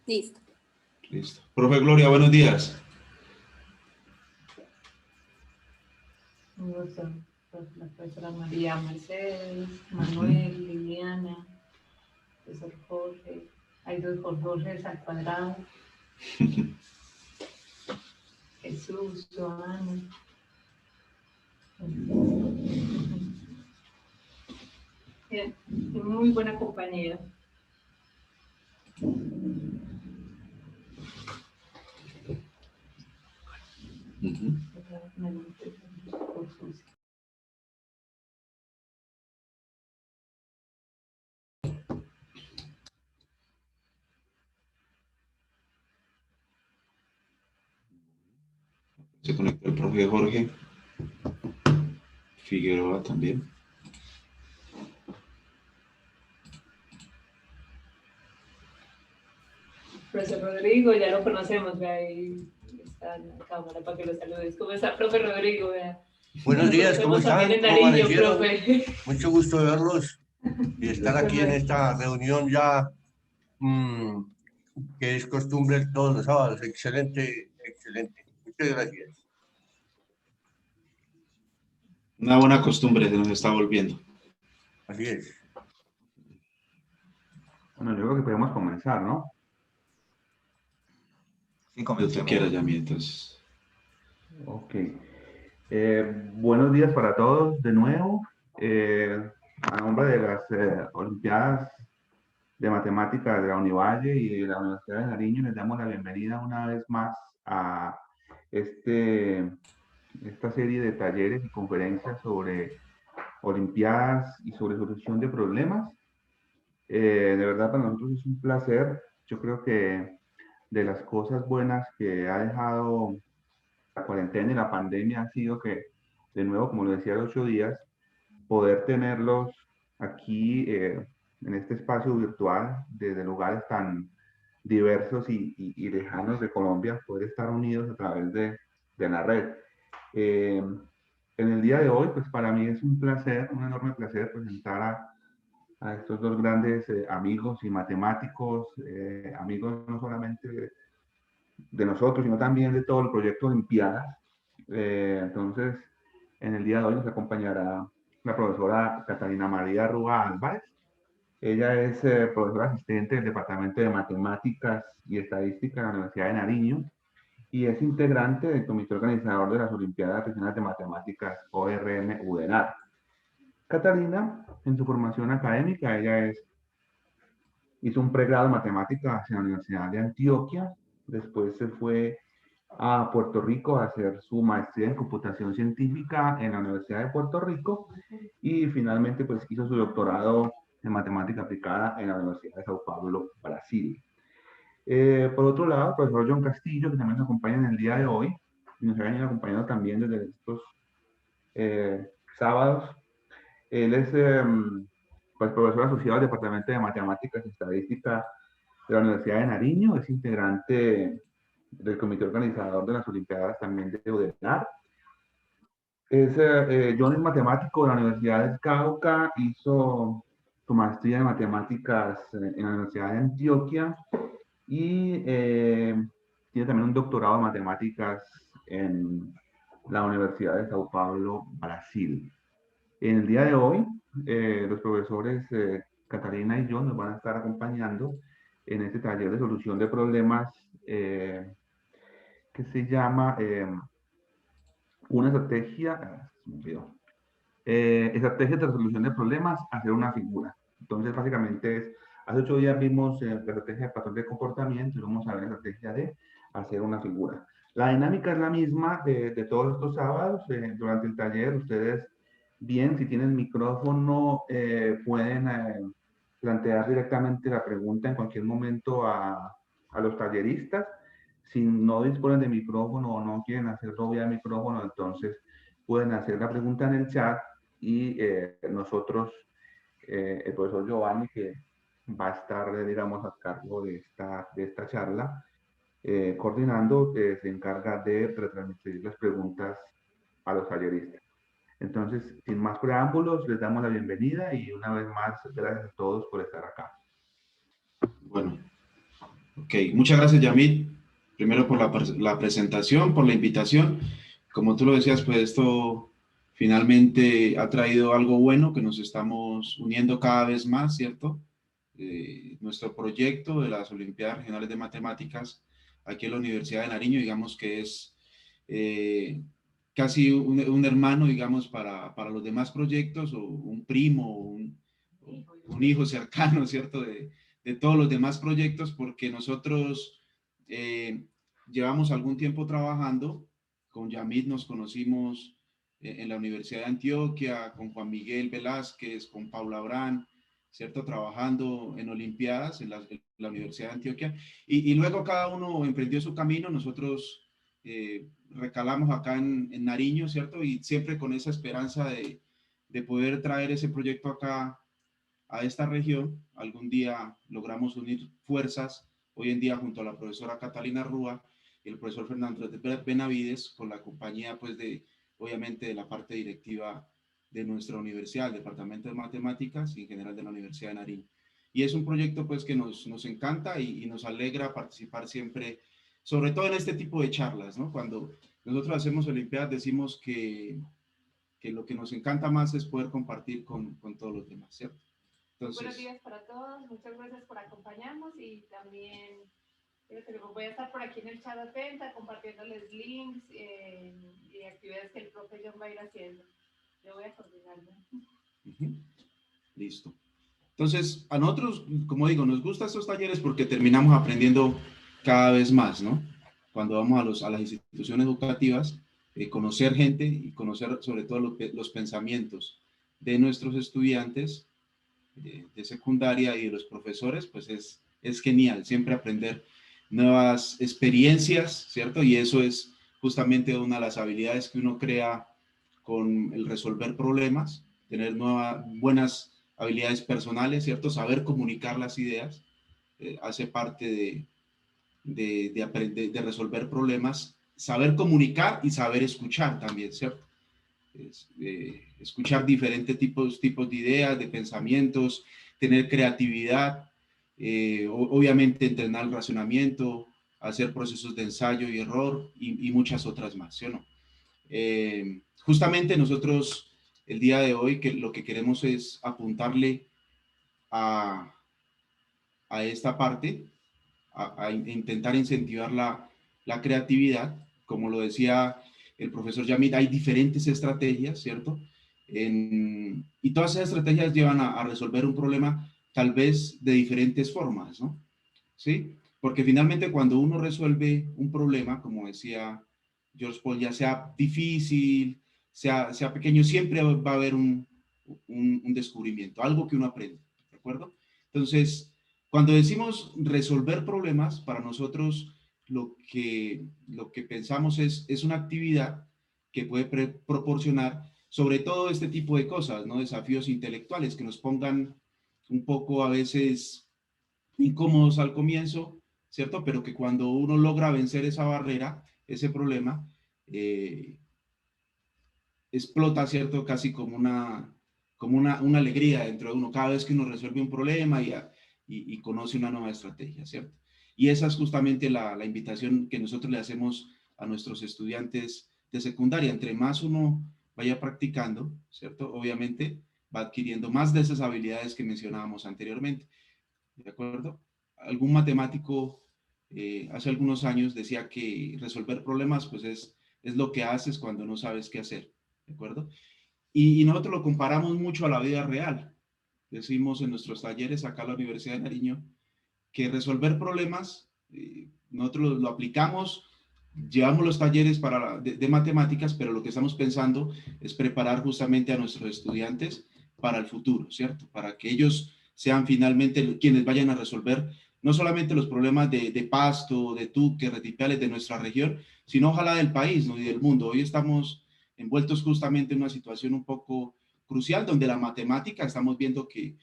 Listo. Listo. Profe Gloria, buenos días. Un gusto, la profesora María Mercedes, Manuel, Liliana, profesor Jorge. Hay dos Jorges al cuadrado. Jesús, Joana. Bien, muy buena compañía. Se conectó el profe Jorge Figueroa también. Profesor Rodrigo, ya lo conocemos, vea, ahí está en la cámara para que lo saludes. ¿Cómo está, profe Rodrigo? Vea. Buenos días, ¿cómo están? En ¿Cómo Nariño, amanecieron? profe. Mucho gusto de verlos y estar aquí en esta reunión ya que es costumbre todos los sábados. Excelente, excelente. Muchas gracias. Una buena costumbre se nos está volviendo. Así es. Bueno, yo creo que podemos comenzar, ¿no? Sí, como tú quieras, Yami, entonces. Ok. Buenos días para todos de nuevo. A nombre de las Olimpiadas de Matemáticas de la Univalle y de la Universidad de Nariño, les damos la bienvenida una vez más a esta serie de talleres y conferencias sobre Olimpiadas y sobre solución de problemas. De verdad, para nosotros es un placer. Yo creo que de las cosas buenas que ha dejado la cuarentena y la pandemia ha sido que, de nuevo, como lo decía, los 8 días, poder tenerlos aquí en este espacio virtual, desde lugares tan diversos y lejanos de Colombia, poder estar unidos a través de la red. En el día de hoy, pues para mí es un placer, un enorme placer presentar a estos dos grandes amigos y matemáticos, amigos no solamente de nosotros, sino también de todo el proyecto Olimpiadas. Entonces, en el día de hoy nos acompañará la profesora Catalina María Rúa Álvarez. Ella es profesora asistente del Departamento de Matemáticas y Estadística de la Universidad de Nariño y es integrante del comité organizador de las Olimpiadas Regionales de Matemáticas ORM UDENAR. Catalina, en su formación académica, hizo un pregrado en matemáticas en la Universidad de Antioquia, después se fue a Puerto Rico a hacer su maestría en computación científica en la Universidad de Puerto Rico y finalmente pues hizo su doctorado en matemática aplicada en la Universidad de Sao Paulo, Brasil. Por otro lado, el profesor John Castillo, que también nos acompaña en el día de hoy, y nos ha venido acompañando también desde estos sábados. Él es pues, profesor asociado al Departamento de Matemáticas y Estadística de la Universidad de Nariño, es integrante del comité organizador de las Olimpiadas también de UDENAR. John es matemático de la Universidad de Cauca, hizo su maestría en matemáticas en la Universidad de Antioquia y tiene también un doctorado en matemáticas en la Universidad de Sao Paulo, Brasil. En el día de hoy, los profesores Catalina y yo nos van a estar acompañando en este taller de solución de problemas que se llama una estrategia, estrategia de resolución de problemas, hacer una figura. Entonces, básicamente es, hace 8 días vimos la estrategia de patrón de comportamiento y vamos a ver la estrategia de hacer una figura. La dinámica es la misma de todos estos sábados. Durante el taller, ustedes, bien, si tienen micrófono, pueden plantear directamente la pregunta en cualquier momento a los talleristas. Si no disponen de micrófono o no quieren hacerlo vía micrófono, entonces pueden hacer la pregunta en el chat y nosotros, el profesor Giovanni, que va a estar, digamos, a cargo de esta charla, coordinando, se encarga de retransmitir las preguntas a los talleristas. Entonces, sin más preámbulos, les damos la bienvenida y una vez más, gracias a todos por estar acá. Bueno, Ok, muchas gracias, Yamit. Primero por la presentación, por la invitación. Como tú lo decías, pues esto finalmente ha traído algo bueno, que nos estamos uniendo cada vez más, ¿cierto? Nuestro proyecto de las Olimpiadas Regionales de Matemáticas aquí en la Universidad de Nariño, digamos que es eh, casi un hermano, digamos, para los demás proyectos, o un primo, un hijo cercano, ¿cierto? De todos los demás proyectos, porque nosotros eh, llevamos algún tiempo trabajando. Con Yamit nos conocimos en la Universidad de Antioquia, con Juan Miguel Velázquez, con Paula Brán, ¿cierto? Trabajando en Olimpiadas en la Universidad de Antioquia. Y luego cada uno emprendió su camino. Nosotros recalamos acá en Nariño, ¿cierto? Y siempre con esa esperanza de poder traer ese proyecto acá a esta región. Algún día logramos unir fuerzas, hoy en día junto a la profesora Catalina Rúa y el profesor Fernando Benavides, con la compañía, pues, obviamente, de la parte directiva de nuestra universidad, el Departamento de Matemáticas y en general de la Universidad de Nariño. Y es un proyecto, pues, que nos encanta y nos alegra participar siempre, sobre todo en este tipo de charlas, ¿no? Cuando nosotros hacemos Olimpiadas, decimos que lo que nos encanta más es poder compartir con todos los demás, ¿cierto? Entonces, buenos días para todos, muchas gracias por acompañarnos y también voy a estar por aquí en el chat atenta, compartiéndoles links y actividades que el profe John va a ir haciendo. Yo voy a coordinarlo. Listo. Entonces, a nosotros, como digo, nos gustan estos talleres porque terminamos aprendiendo cada vez más, ¿no? Cuando vamos a las instituciones educativas, conocer gente y conocer sobre todo los pensamientos de nuestros estudiantes de secundaria y de los profesores, pues es genial, siempre aprender nuevas experiencias, ¿cierto? Y eso es justamente una de las habilidades que uno crea con el resolver problemas, tener buenas habilidades personales, ¿cierto? Saber comunicar las ideas, hace parte de aprender, de resolver problemas, saber comunicar y saber escuchar también, ¿cierto? Escuchar diferentes tipos de ideas, de pensamientos, tener creatividad, obviamente entrenar el razonamiento, hacer procesos de ensayo y error y muchas otras más, ¿sí o no? Justamente nosotros el día de hoy lo que queremos es apuntarle a, a esta parte, a intentar incentivar la creatividad. Como lo decía el profesor Yamit, hay diferentes estrategias, ¿cierto? Y todas esas estrategias llevan a resolver un problema tal vez de diferentes formas, ¿no? ¿Sí? Porque finalmente cuando uno resuelve un problema, como decía George Paul, ya sea difícil, sea pequeño, siempre va a haber un descubrimiento, algo que uno aprende, ¿de acuerdo? Entonces, cuando decimos resolver problemas, para nosotros lo que pensamos es una actividad que puede proporcionar sobre todo este tipo de cosas, ¿no? Desafíos intelectuales que nos pongan un poco a veces incómodos al comienzo, ¿cierto? Pero que cuando uno logra vencer esa barrera, ese problema, explota, ¿cierto? Casi como una alegría dentro de uno, cada vez que uno resuelve un problema y conoce una nueva estrategia, ¿cierto? Y esa es justamente la invitación que nosotros le hacemos a nuestros estudiantes de secundaria. Entre más uno vaya practicando, ¿cierto? Obviamente va adquiriendo más de esas habilidades que mencionábamos anteriormente, ¿de acuerdo? Algún matemático hace algunos años decía que resolver problemas pues es lo que haces cuando no sabes qué hacer, ¿de acuerdo? Y nosotros lo comparamos mucho a la vida real. Decimos en nuestros talleres acá en la Universidad de Nariño que resolver problemas, nosotros lo aplicamos, llevamos los talleres de matemáticas, pero lo que estamos pensando es preparar justamente a nuestros estudiantes para el futuro, ¿cierto? Para que ellos sean finalmente quienes vayan a resolver no solamente los problemas de Pasto, de Tuque, Retipiales de nuestra región, sino ojalá del país, ¿no? Y del mundo. Hoy estamos envueltos justamente en una situación un poco crucial donde la matemática estamos viendo que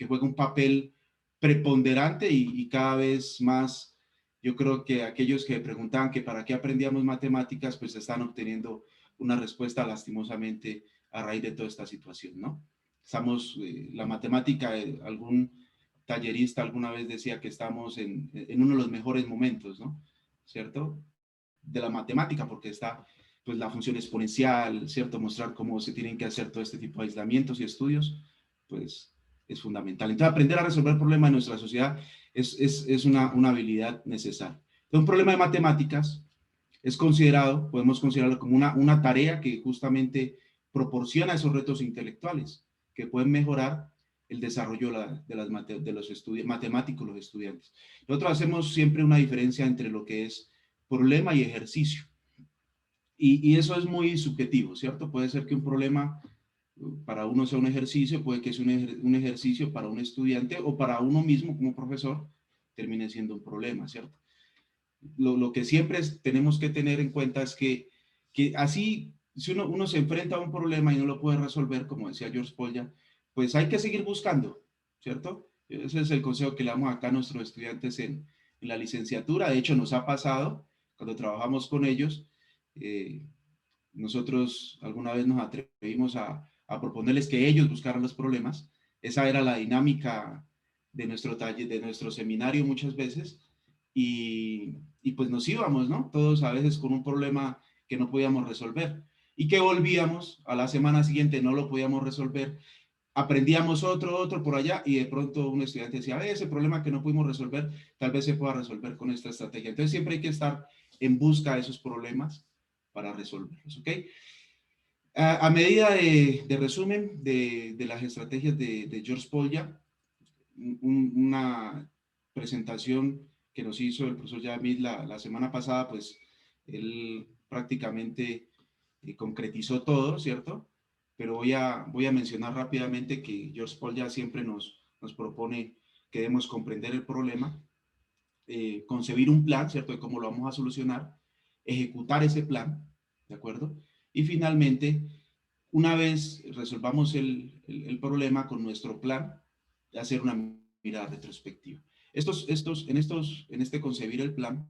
juega un papel preponderante y cada vez más. Yo creo que aquellos que preguntaban que para qué aprendíamos matemáticas, pues están obteniendo una respuesta lastimosamente a raíz de toda esta situación, ¿no? La matemática, tallerista alguna vez decía que estamos en uno de los mejores momentos, ¿no? ¿Cierto? De la matemática, porque está pues la función exponencial, ¿cierto? Mostrar cómo se tienen que hacer todo este tipo de aislamientos y estudios, pues es fundamental. Entonces, aprender a resolver problemas en nuestra sociedad es una habilidad necesaria. Entonces, un problema de matemáticas es considerado, podemos considerarlo como una tarea que justamente proporciona esos retos intelectuales que pueden mejorar el desarrollo de los matemáticos, los estudiantes. Nosotros hacemos siempre una diferencia entre lo que es problema y ejercicio. Y eso es muy subjetivo, ¿cierto? Puede ser que un problema para uno sea un ejercicio, puede que sea un ejercicio para un estudiante o para uno mismo como profesor termine siendo un problema, ¿cierto? Lo que siempre tenemos que tener en cuenta es que así, si uno se enfrenta a un problema y no lo puede resolver, como decía George Polya, pues hay que seguir buscando, ¿cierto? Ese es el consejo que le damos acá a nuestros estudiantes en la licenciatura. De hecho, nos ha pasado cuando trabajamos con ellos, nosotros alguna vez nos atrevimos a proponerles que ellos buscaran los problemas. Esa era la dinámica de nuestro taller, de nuestro seminario muchas veces. Y pues nos íbamos, ¿no? Todos a veces con un problema que no podíamos resolver. Y que volvíamos a la semana siguiente, no lo podíamos resolver. Aprendíamos otro por allá y de pronto un estudiante decía, ese problema que no pudimos resolver, tal vez se pueda resolver con esta estrategia. Entonces siempre hay que estar en busca de esos problemas para resolverlos, ¿ok? A medida de resumen de las estrategias de George Polya, una presentación que nos hizo el profesor Yamid la semana pasada, pues él prácticamente concretizó todo, ¿cierto? Pero voy a mencionar rápidamente que George Polya siempre nos propone que debemos comprender el problema, concebir un plan, ¿cierto? De cómo lo vamos a solucionar, ejecutar ese plan, ¿de acuerdo? Y finalmente, una vez resolvamos el problema con nuestro plan, hacer una mirada retrospectiva. En este concebir el plan,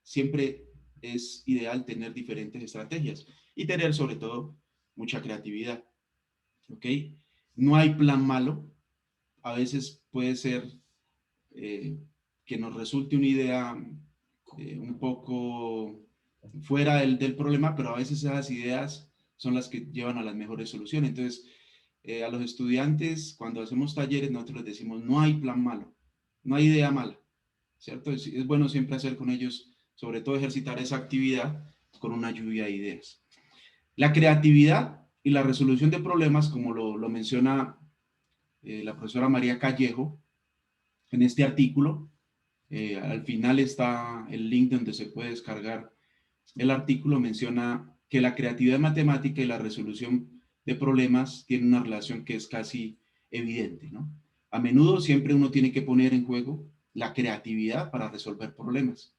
siempre es ideal tener diferentes estrategias y tener sobre todo mucha creatividad, ¿ok? No hay plan malo, a veces puede ser que nos resulte una idea un poco fuera del problema, pero a veces esas ideas son las que llevan a las mejores soluciones. Entonces, a los estudiantes, cuando hacemos talleres, nosotros les decimos, no hay plan malo, no hay idea mala, ¿cierto? Es bueno siempre hacer con ellos, sobre todo ejercitar esa actividad con una lluvia de ideas. La creatividad y la resolución de problemas, como lo menciona la profesora María Callejo en este artículo, al final está el link donde se puede descargar el artículo, menciona que la creatividad matemática y la resolución de problemas tienen una relación que es casi evidente, ¿no? A menudo siempre uno tiene que poner en juego la creatividad para resolver problemas.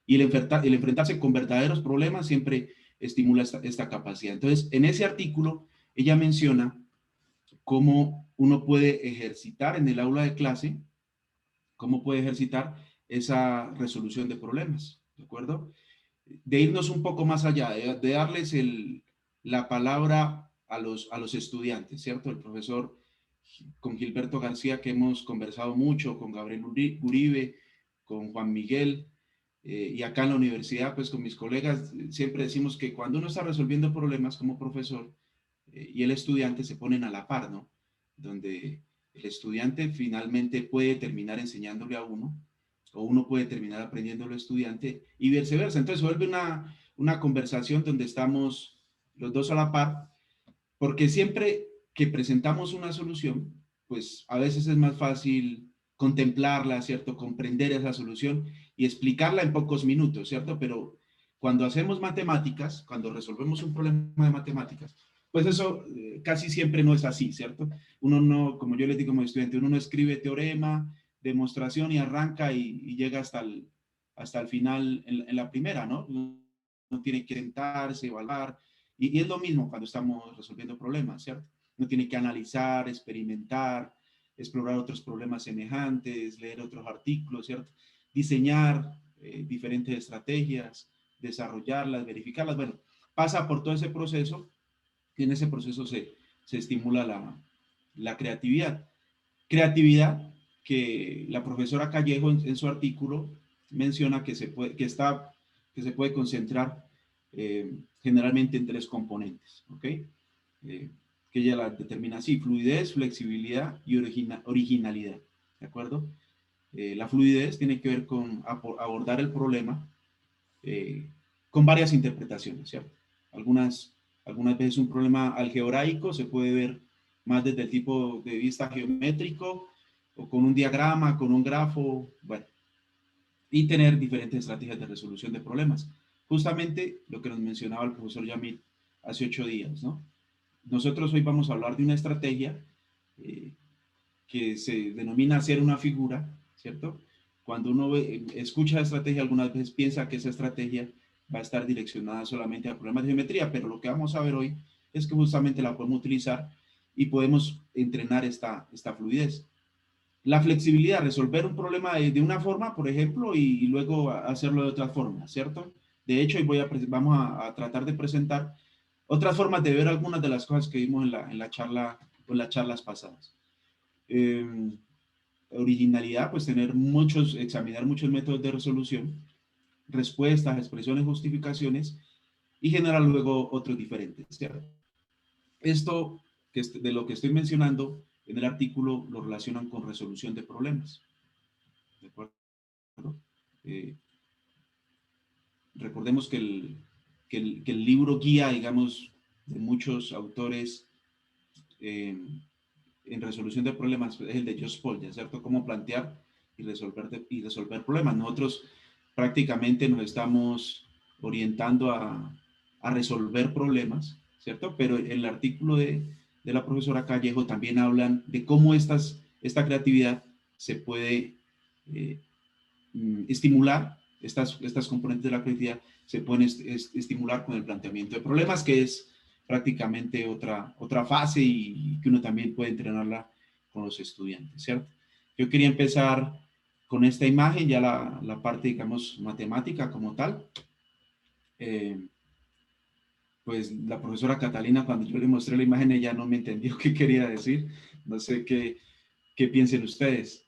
Y el enfrentarse con verdaderos problemas siempre estimula esta capacidad. Entonces, en ese artículo, ella menciona cómo uno puede ejercitar en el aula de clase, cómo puede ejercitar esa resolución de problemas, ¿de acuerdo? De irnos un poco más allá, de darles la palabra a los estudiantes, ¿cierto? El profesor con Gilberto García, que hemos conversado mucho, con Gabriel Uribe, con Juan Miguel, y acá en la universidad, pues con mis colegas, siempre decimos que cuando uno está resolviendo problemas como profesor y el estudiante se ponen a la par, ¿no? Donde el estudiante finalmente puede terminar enseñándole a uno, o uno puede terminar aprendiendo al estudiante y viceversa. Entonces vuelve una conversación donde estamos los dos a la par, porque siempre que presentamos una solución, pues a veces es más fácil contemplarla, ¿cierto? Comprender esa solución y explicarla en pocos minutos, ¿cierto? Pero cuando hacemos matemáticas, cuando resolvemos un problema de matemáticas, pues eso casi siempre no es así, ¿cierto? Uno no, como yo les digo como estudiante, uno no escribe teorema, demostración y arranca y llega hasta el final en la primera, ¿no? Uno tiene que sentarse, evaluar, y es lo mismo cuando estamos resolviendo problemas, ¿cierto? Uno tiene que analizar, experimentar, explorar otros problemas semejantes, leer otros artículos, ¿cierto? Diseñar diferentes estrategias, desarrollarlas, verificarlas. Bueno, pasa por todo ese proceso y en ese proceso se estimula la creatividad. Creatividad que la profesora Callejo en su artículo menciona que se puede concentrar generalmente en 3 componentes, ¿ok? Que ella la determina así: fluidez, flexibilidad y originalidad, ¿de acuerdo? La fluidez tiene que ver con abordar el problema con varias interpretaciones, ¿cierto? Algunas veces un problema algebraico se puede ver más desde el tipo de vista geométrico, o con un diagrama, con un grafo, bueno, y tener diferentes estrategias de resolución de problemas. Justamente lo que nos mencionaba el profesor Yamil hace 8 días, ¿no? Nosotros hoy vamos a hablar de una estrategia que se denomina hacer una figura, ¿cierto? Cuando uno escucha la estrategia, algunas veces piensa que esa estrategia va a estar direccionada solamente a problemas de geometría, pero lo que vamos a ver hoy es que justamente la podemos utilizar y podemos entrenar esta fluidez. La flexibilidad, resolver un problema de una forma, por ejemplo, y luego hacerlo de otra forma, ¿cierto? De hecho, hoy vamos a tratar de presentar otras formas de ver algunas de las cosas que vimos en la charla, o en las charlas pasadas. Originalidad, pues examinar muchos métodos de resolución, respuestas, expresiones, justificaciones, y generar luego otros diferentes, ¿cierto? Esto de lo que estoy mencionando en el artículo lo relacionan con resolución de problemas, ¿de acuerdo? Recordemos que el libro guía, digamos, de muchos autores en resolución de problemas es el de Josh Polya, ¿cierto? Cómo plantear y resolver problemas. Nosotros prácticamente nos estamos orientando a resolver problemas, ¿cierto? Pero en el artículo de la profesora Callejo también hablan de cómo esta creatividad se puede estimular, estas componentes de la creatividad se pueden estimular con el planteamiento de problemas, que es prácticamente otra fase y que uno también puede entrenarla con los estudiantes, ¿cierto? Yo quería empezar con esta imagen, ya la parte, digamos, matemática como tal. Pues la profesora Catalina, cuando yo le mostré la imagen, ella no me entendió qué quería decir. No sé qué piensen ustedes.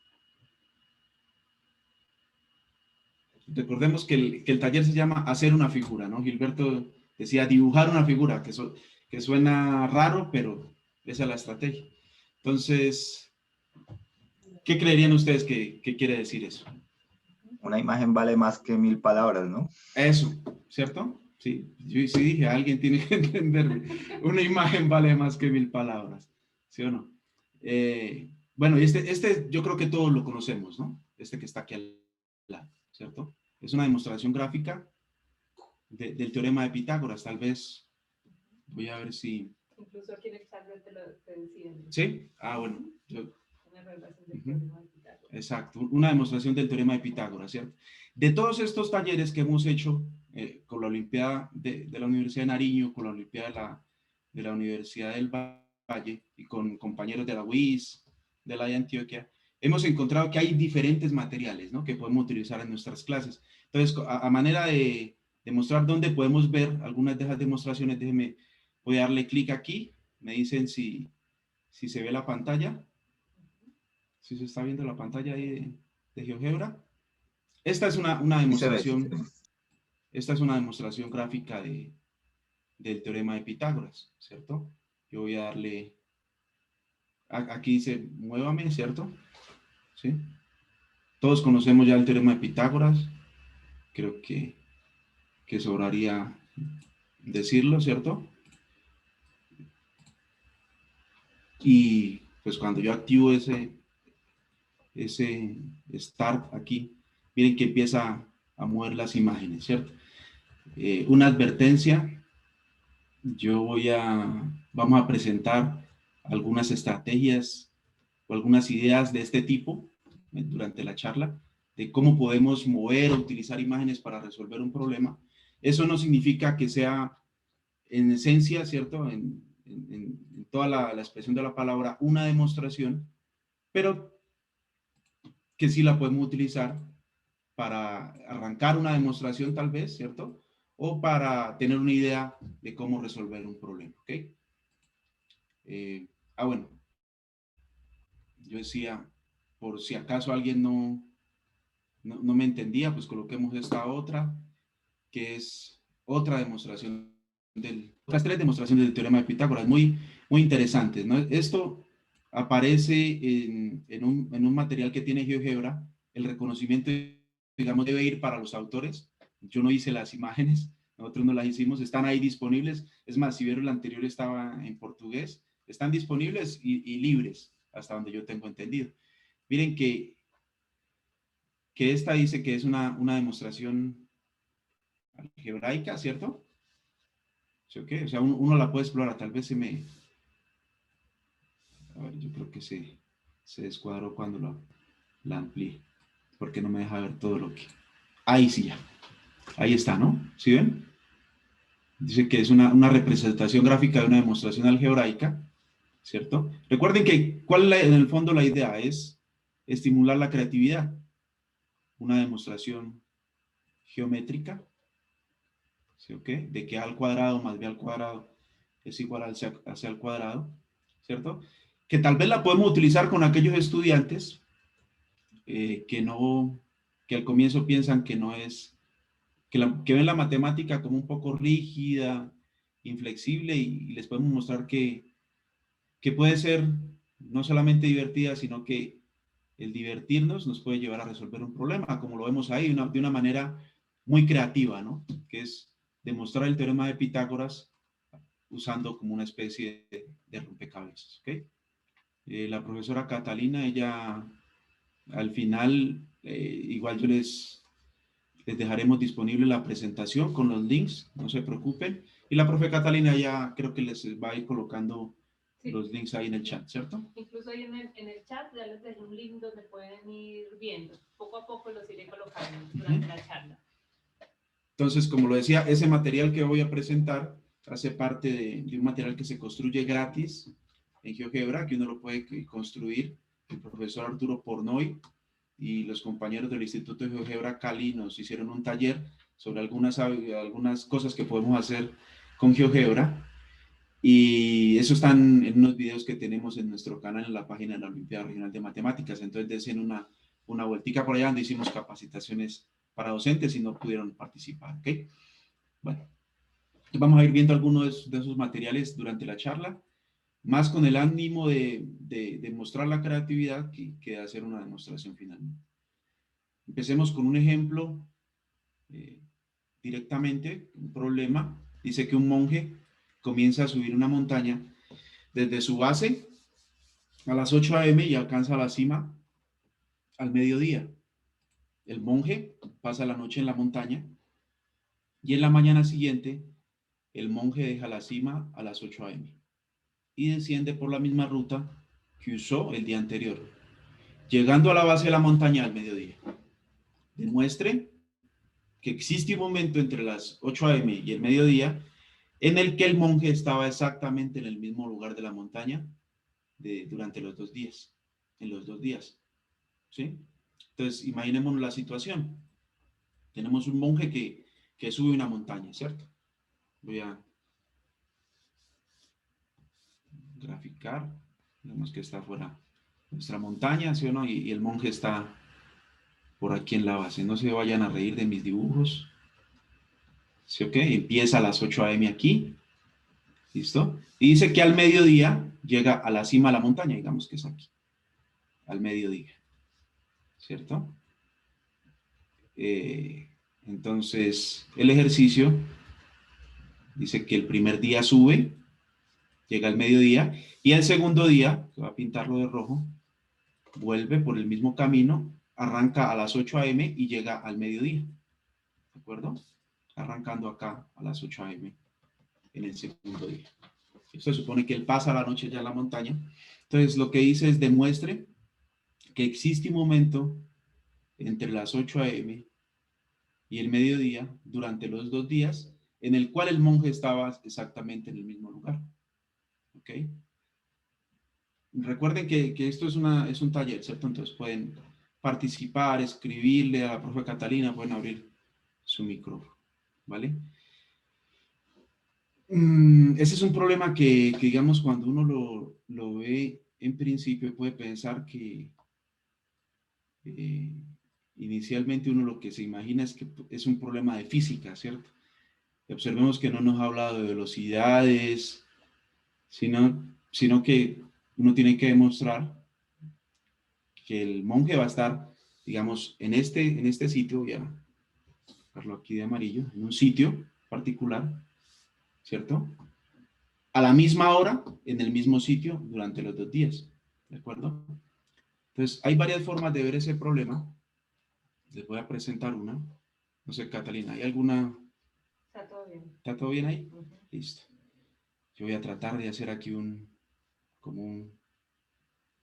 Recordemos que el taller se llama hacer una figura, ¿no? Gilberto decía dibujar una figura, que suena raro, pero esa es la estrategia. Entonces, ¿qué creerían ustedes que quiere decir eso? Una imagen vale más que 1000 palabras, ¿no? Eso, ¿cierto? Sí, yo sí dije, alguien tiene que entenderme. Una imagen vale más que 1000 palabras, ¿sí o no? Bueno, y este yo creo que todos lo conocemos, ¿no? Este que está aquí al lado, ¿cierto? Es una demostración gráfica del teorema de Pitágoras. Tal vez, voy a ver si... Incluso aquí en el chat te decían. ¿Sí? Ah, bueno. Una relación del teorema de Pitágoras. Exacto, una demostración del teorema de Pitágoras, ¿cierto? De todos estos talleres que hemos hecho con la Olimpiada de la Universidad de Nariño, con la Olimpiada de la Universidad del Valle y con compañeros de la UIS, de la de Antioquia, hemos encontrado que hay diferentes materiales, ¿no?, que podemos utilizar en nuestras clases. Entonces, a manera de demostrar dónde podemos ver algunas de esas demostraciones, voy a darle clic aquí, me dicen si se ve la pantalla. Si se está viendo la pantalla ahí de GeoGebra. Esta es una demostración, esta es una demostración gráfica del teorema de Pitágoras, ¿cierto? Yo voy a darle, aquí dice, muévame, ¿cierto? ¿Sí? Todos conocemos ya el teorema de Pitágoras, creo que sobraría decirlo, ¿cierto? Y pues cuando yo activo ese start aquí, miren que empieza a mover las imágenes, ¿cierto? Una advertencia, vamos a presentar algunas estrategias o algunas ideas de este tipo durante la charla, de cómo podemos mover o utilizar imágenes para resolver un problema. Eso no significa que sea en esencia, ¿cierto?, en toda la expresión de la palabra, una demostración, pero que sí la podemos utilizar para arrancar una demostración tal vez, ¿cierto?, o para tener una idea de cómo resolver un problema, ¿ok? Bueno, yo decía, por si acaso alguien no me entendía, pues coloquemos esta otra, que es otra demostración otras 3 demostraciones del teorema de Pitágoras, muy interesantes, ¿no? Esto aparece en un material que tiene GeoGebra. El reconocimiento, digamos, debe ir para los autores. Yo no hice las imágenes, nosotros no las hicimos, están ahí disponibles. Es más, si vieron, el anterior estaba en portugués. Están disponibles y libres, hasta donde yo tengo entendido. Miren que esta dice que es una demostración algebraica, ¿cierto? ¿Sí, okay? O sea, uno la puede explorar, tal vez a ver, yo creo que se descuadró cuando la amplié, porque no me deja ver todo lo que... Ahí sí ya, ahí está, ¿no? ¿Sí ven? Dice que es una representación gráfica de una demostración algebraica, ¿cierto? Recuerden que, en el fondo la idea es estimular la creatividad, una demostración geométrica, ¿sí? ¿Okay? De que A al cuadrado más B al cuadrado es igual a C al cuadrado, ¿cierto? Que tal vez la podemos utilizar con aquellos estudiantes que al comienzo piensan que no es, que ven la matemática como un poco rígida, inflexible, y les podemos mostrar que puede ser no solamente divertida, sino que el divertirnos nos puede llevar a resolver un problema, como lo vemos ahí, de una manera muy creativa, ¿no? Que es demostrar el teorema de Pitágoras usando como una especie de rompecabezas, ¿ok? La profesora Catalina, ella al final, igual yo les dejaremos disponible la presentación con los links, no se preocupen. Y la profe Catalina ya creo que les va a ir colocando los links ahí en el chat, ¿cierto? Incluso ahí en el chat ya les dejé un link donde pueden ir viendo. Poco a poco los iré colocando durante la charla. Entonces, como lo decía, ese material que voy a presentar hace parte de un material que se construye gratis en GeoGebra, que uno lo puede construir. El profesor Arturo Pornoy y los compañeros del Instituto de GeoGebra Cali nos hicieron un taller sobre algunas cosas que podemos hacer con GeoGebra, y eso están en unos videos que tenemos en nuestro canal en la página de la Olimpiada Regional de Matemáticas. Entonces desen una vueltica por allá donde hicimos capacitaciones para docentes y no pudieron participar, ¿ok? Bueno, vamos a ir viendo algunos de esos materiales durante la charla, más con el ánimo de mostrar la creatividad que de hacer una demostración finalmente. Empecemos con un ejemplo directamente, un problema. Dice que un monje comienza a subir una montaña desde su base a las 8 a.m. y alcanza la cima al mediodía. El monje pasa la noche en la montaña y en la mañana siguiente el monje deja la cima a las 8 a.m. y desciende por la misma ruta que usó el día anterior, llegando a la base de la montaña al mediodía. Demuestre que existe un momento entre las 8 a.m. y el mediodía en el que el monje estaba exactamente en el mismo lugar de la montaña durante los 2 días, en los 2 días, ¿sí? Entonces, imaginémonos la situación. Tenemos un monje que sube una montaña, ¿cierto? Voy a graficar. Vemos que está fuera nuestra montaña, ¿sí o no? Y el monje está por aquí en la base. No se vayan a reír de mis dibujos. ¿Sí, ok? Empieza a las 8 a.m. aquí. ¿Listo? Y dice que al mediodía llega a la cima de la montaña, digamos que es aquí. Al mediodía. ¿Cierto? Entonces, el ejercicio dice que el primer día sube, llega al mediodía, y el segundo día, que va a pintarlo de rojo, vuelve por el mismo camino, arranca a las 8 a.m. y llega al mediodía. ¿De acuerdo? Arrancando acá a las 8 a.m. en el segundo día. Esto supone que él pasa la noche ya en la montaña. Entonces, lo que dice es demuestre que existe un momento entre las 8 a.m. y el mediodía durante los 2 días en el cual el monje estaba exactamente en el mismo lugar. ¿Ok? Recuerden que esto es un taller, ¿cierto? Entonces pueden participar, escribirle a la profe Catalina, pueden abrir su micrófono, ¿vale? Ese es un problema que digamos, cuando uno lo ve en principio, puede pensar que inicialmente uno lo que se imagina es que es un problema de física, ¿cierto? Y observemos que no nos ha hablado de velocidades, sino que uno tiene que demostrar que el monje va a estar, digamos, en este sitio, voy a dejarlo aquí de amarillo, en un sitio particular, ¿cierto? A la misma hora, en el mismo sitio, durante los 2 días, ¿de acuerdo? Entonces, hay varias formas de ver ese problema. Les voy a presentar una. No sé, Catalina, ¿hay alguna? Está todo bien. ¿Está todo bien ahí? Listo. Yo voy a tratar de hacer aquí como un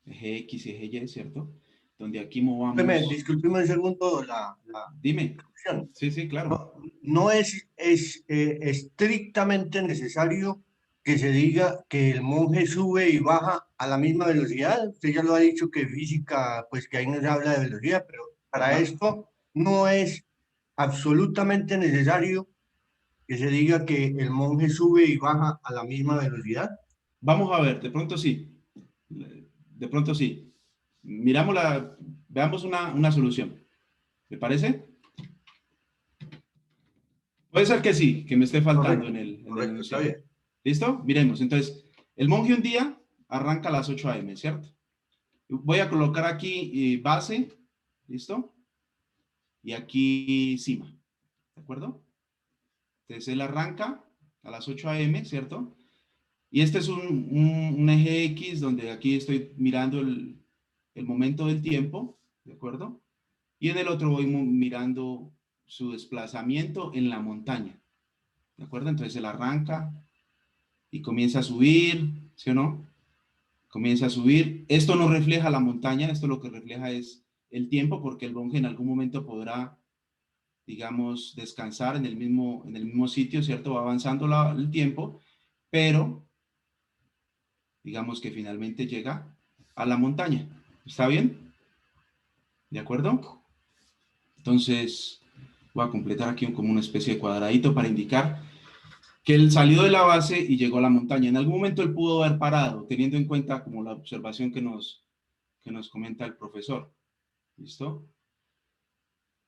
eje X y eje Y, ¿cierto? Donde aquí movamos... Discúlpeme un segundo la Dime. interrupción. Sí, sí, claro. No es estrictamente necesario que se diga que el monje sube y baja a la misma velocidad. Usted ya lo ha dicho que física, pues que ahí no se habla de velocidad, pero para Ajá. esto no es absolutamente necesario que se diga que el monje sube y baja a la misma velocidad. Vamos a ver, de pronto sí. De pronto sí. Veamos una solución. ¿Me parece? Puede ser que sí, que me esté faltando Correcto, en el correcto, está enunciado. bien. ¿Listo? Miremos. Entonces, el monje un día arranca a las 8 a.m., ¿cierto? Voy a colocar aquí base, ¿listo? Y aquí cima, ¿de acuerdo? Entonces, él arranca a las 8 a.m., ¿cierto? Y este es un eje X donde aquí estoy mirando el momento del tiempo, ¿de acuerdo? Y en el otro voy mirando su desplazamiento en la montaña, ¿de acuerdo? Entonces él arranca y comienza a subir, ¿sí o no? Comienza a subir. Esto no refleja la montaña, esto lo que refleja es el tiempo, porque el monje en algún momento podrá, digamos, descansar en el mismo sitio, ¿cierto? Va avanzando el tiempo, pero digamos que finalmente llega a la montaña. ¿Está bien? ¿De acuerdo? Entonces, voy a completar aquí como una especie de cuadradito para indicar que él salió de la base y llegó a la montaña. En algún momento él pudo haber parado, teniendo en cuenta como la observación que nos comenta el profesor. ¿Listo?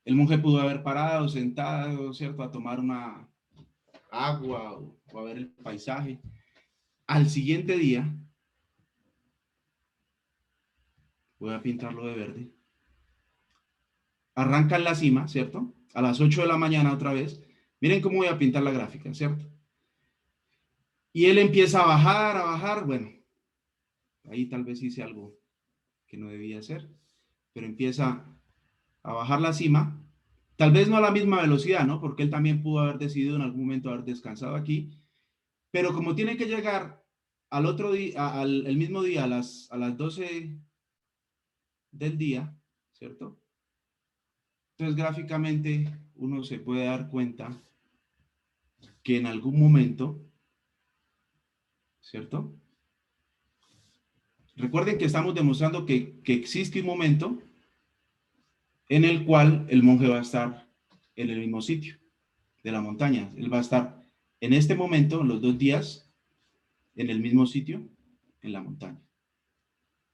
El monje pudo haber parado, sentado, ¿cierto? A tomar una agua o a ver el paisaje. Al siguiente día, voy a pintarlo de verde. Arranca en la cima, ¿cierto? A las 8 de la mañana otra vez. Miren cómo voy a pintar la gráfica, ¿cierto? Y él empieza a bajar, bueno, ahí tal vez hice algo que no debía hacer, pero empieza a bajar la cima, tal vez no a la misma velocidad, ¿no? Porque él también pudo haber decidido en algún momento haber descansado aquí, pero como tiene que llegar al otro día, el mismo día a las 12 del día, ¿cierto? Entonces gráficamente uno se puede dar cuenta que en algún momento, ¿cierto? Recuerden que estamos demostrando que existe un momento en el cual el monje va a estar en el mismo sitio de la montaña. Él va a estar en este momento, los 2 días, en el mismo sitio, en la montaña.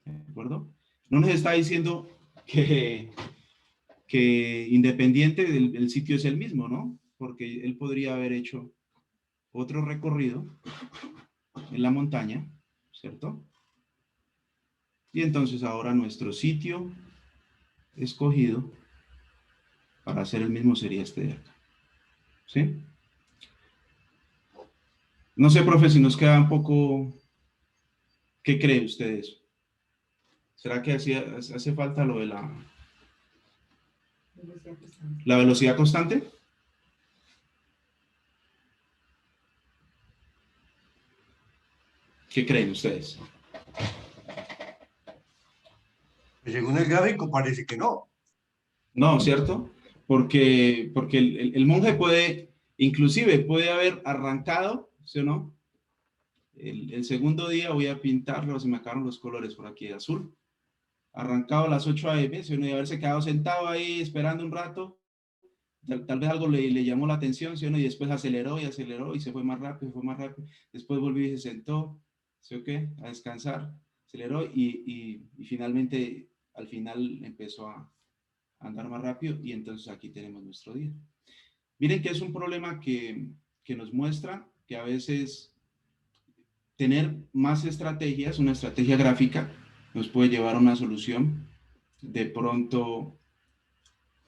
¿De acuerdo? No nos está diciendo que independiente del sitio es el mismo, ¿no? Porque él podría haber hecho otro recorrido en la montaña, ¿cierto? Y entonces ahora nuestro sitio escogido para hacer el mismo sería este de acá. ¿Sí? No sé, profe, si nos queda un poco... ¿Qué creen ustedes? ¿Será que hace falta lo de la velocidad constante? ¿Qué creen ustedes? Según el gráfico parece que no. No, ¿cierto? Porque el monje puede, inclusive puede haber arrancado, ¿sí o no? El segundo día voy a pintarlo, se me acabaron los colores por aquí de azul. Arrancado a las 8 a.m., ¿sí o no? Y haberse quedado sentado ahí esperando un rato. Tal vez algo le llamó la atención, ¿sí o no? Y después aceleró y se fue más rápido, Después volvió y se sentó, ¿sí o qué? A descansar, aceleró y finalmente, al final empezó andar más rápido y entonces aquí tenemos nuestro día. Miren que es un problema que nos muestra que a veces tener más estrategias, una estrategia gráfica, nos puede llevar a una solución de pronto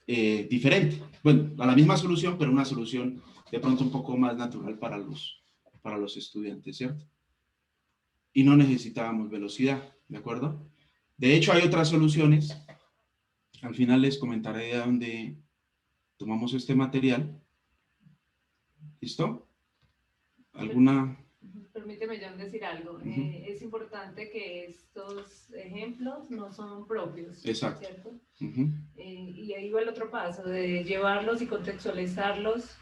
diferente. Bueno, a la misma solución, pero una solución de pronto un poco más natural para los estudiantes, ¿cierto? Y no necesitábamos velocidad, ¿de acuerdo? De hecho, hay otras soluciones. Al final les comentaré de dónde tomamos este material. ¿Listo? ¿Alguna? Permíteme, John, decir algo. Es importante que estos ejemplos no son propios, Exacto. ¿cierto? Y ahí va el otro paso, de llevarlos y contextualizarlos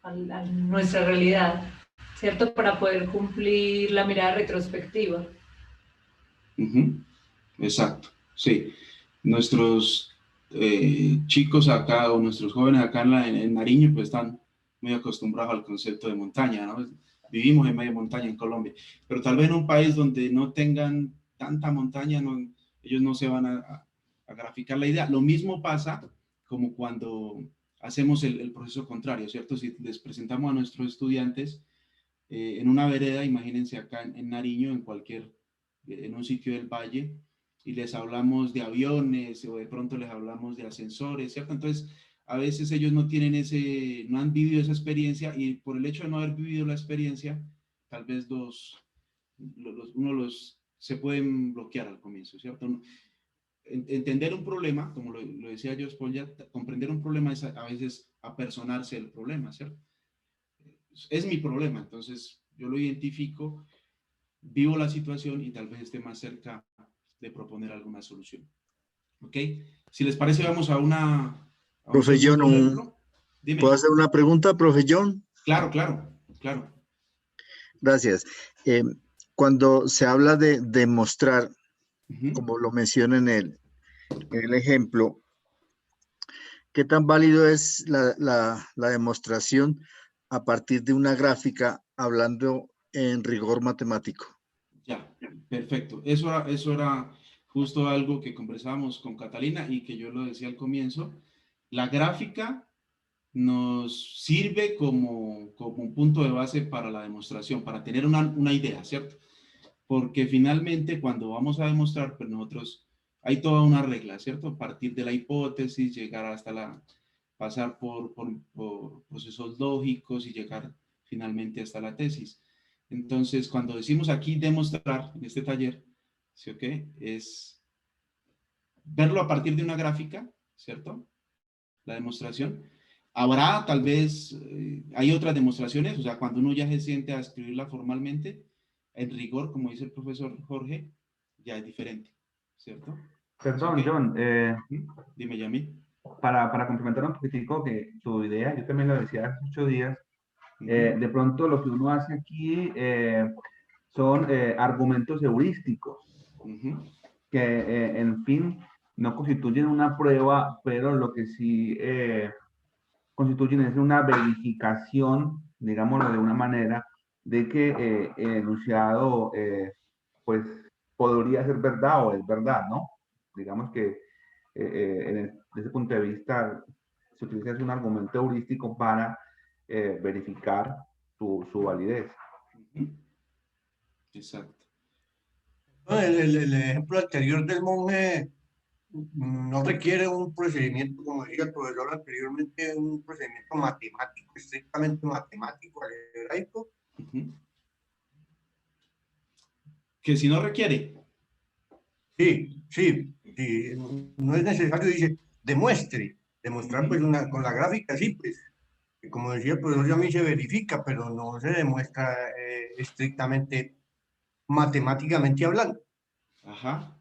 a nuestra realidad, ¿cierto? Para poder cumplir la mirada retrospectiva. Exacto, sí. Nuestros chicos acá, o nuestros jóvenes acá en Nariño, pues están muy acostumbrados al concepto de montaña, ¿no? Vivimos en medio de montaña en Colombia, pero tal vez en un país donde no tengan tanta montaña, ellos no se van a graficar la idea. Lo mismo pasa como cuando hacemos el proceso contrario, ¿cierto? Si les presentamos a nuestros estudiantes en una vereda, imagínense acá en Nariño, en un sitio del valle, y les hablamos de aviones o de pronto les hablamos de ascensores, ¿cierto? Entonces, a veces ellos no han vivido esa experiencia y por el hecho de no haber vivido la experiencia, tal vez se pueden bloquear al comienzo, ¿cierto? Entender un problema, como lo decía yo, comprender un problema es a veces apersonarse el problema, ¿cierto? Es mi problema, entonces yo lo identifico, vivo la situación y tal vez esté más cerca de proponer alguna solución. ¿Ok? Si les parece, vamos a un Profe John, segundo ejemplo. Dime. ¿puedo hacer una pregunta, profe John? Claro. Gracias. Cuando se habla de demostrar, como lo menciona en el ejemplo, ¿qué tan válido es la demostración a partir de una gráfica hablando en rigor matemático? Ya, perfecto. Eso era justo algo que conversábamos con Catalina y que yo lo decía al comienzo. La gráfica nos sirve como un punto de base para la demostración, para tener una idea, ¿cierto? Porque finalmente cuando vamos a demostrar, pues nosotros, hay toda una regla, ¿cierto? Partir de la hipótesis, pasar por procesos lógicos y llegar finalmente hasta la tesis. Entonces, cuando decimos aquí demostrar en este taller, ¿sí o qué? Es verlo a partir de una gráfica, ¿cierto? La demostración. Habrá tal vez, hay otras demostraciones, o sea, cuando uno ya se siente a escribirla formalmente, en rigor, como dice el profesor Jorge, ya es diferente, ¿cierto? Perdón, ¿Sí, John, dime, Yamil. para complementar un poquitico que tu idea, yo también lo decía hace 8 días, de pronto lo que uno hace aquí son argumentos heurísticos, que en fin no constituyen una prueba, pero lo que sí constituyen es una verificación, digámoslo de una manera, de que el enunciado pues podría ser verdad o es verdad, ¿no? Digamos que desde ese punto de vista se utiliza un argumento heurístico para verificar su validez. Exacto. El ejemplo anterior del monje no requiere un procedimiento, como decía el profesor anteriormente, un procedimiento matemático, estrictamente matemático, algebraico. Que si no requiere. Sí, no es necesario, dice, demostrar pues con la gráfica, sí, pues, que como decía el profesor, ya a mí se verifica, pero no se demuestra estrictamente matemáticamente hablando. Ajá.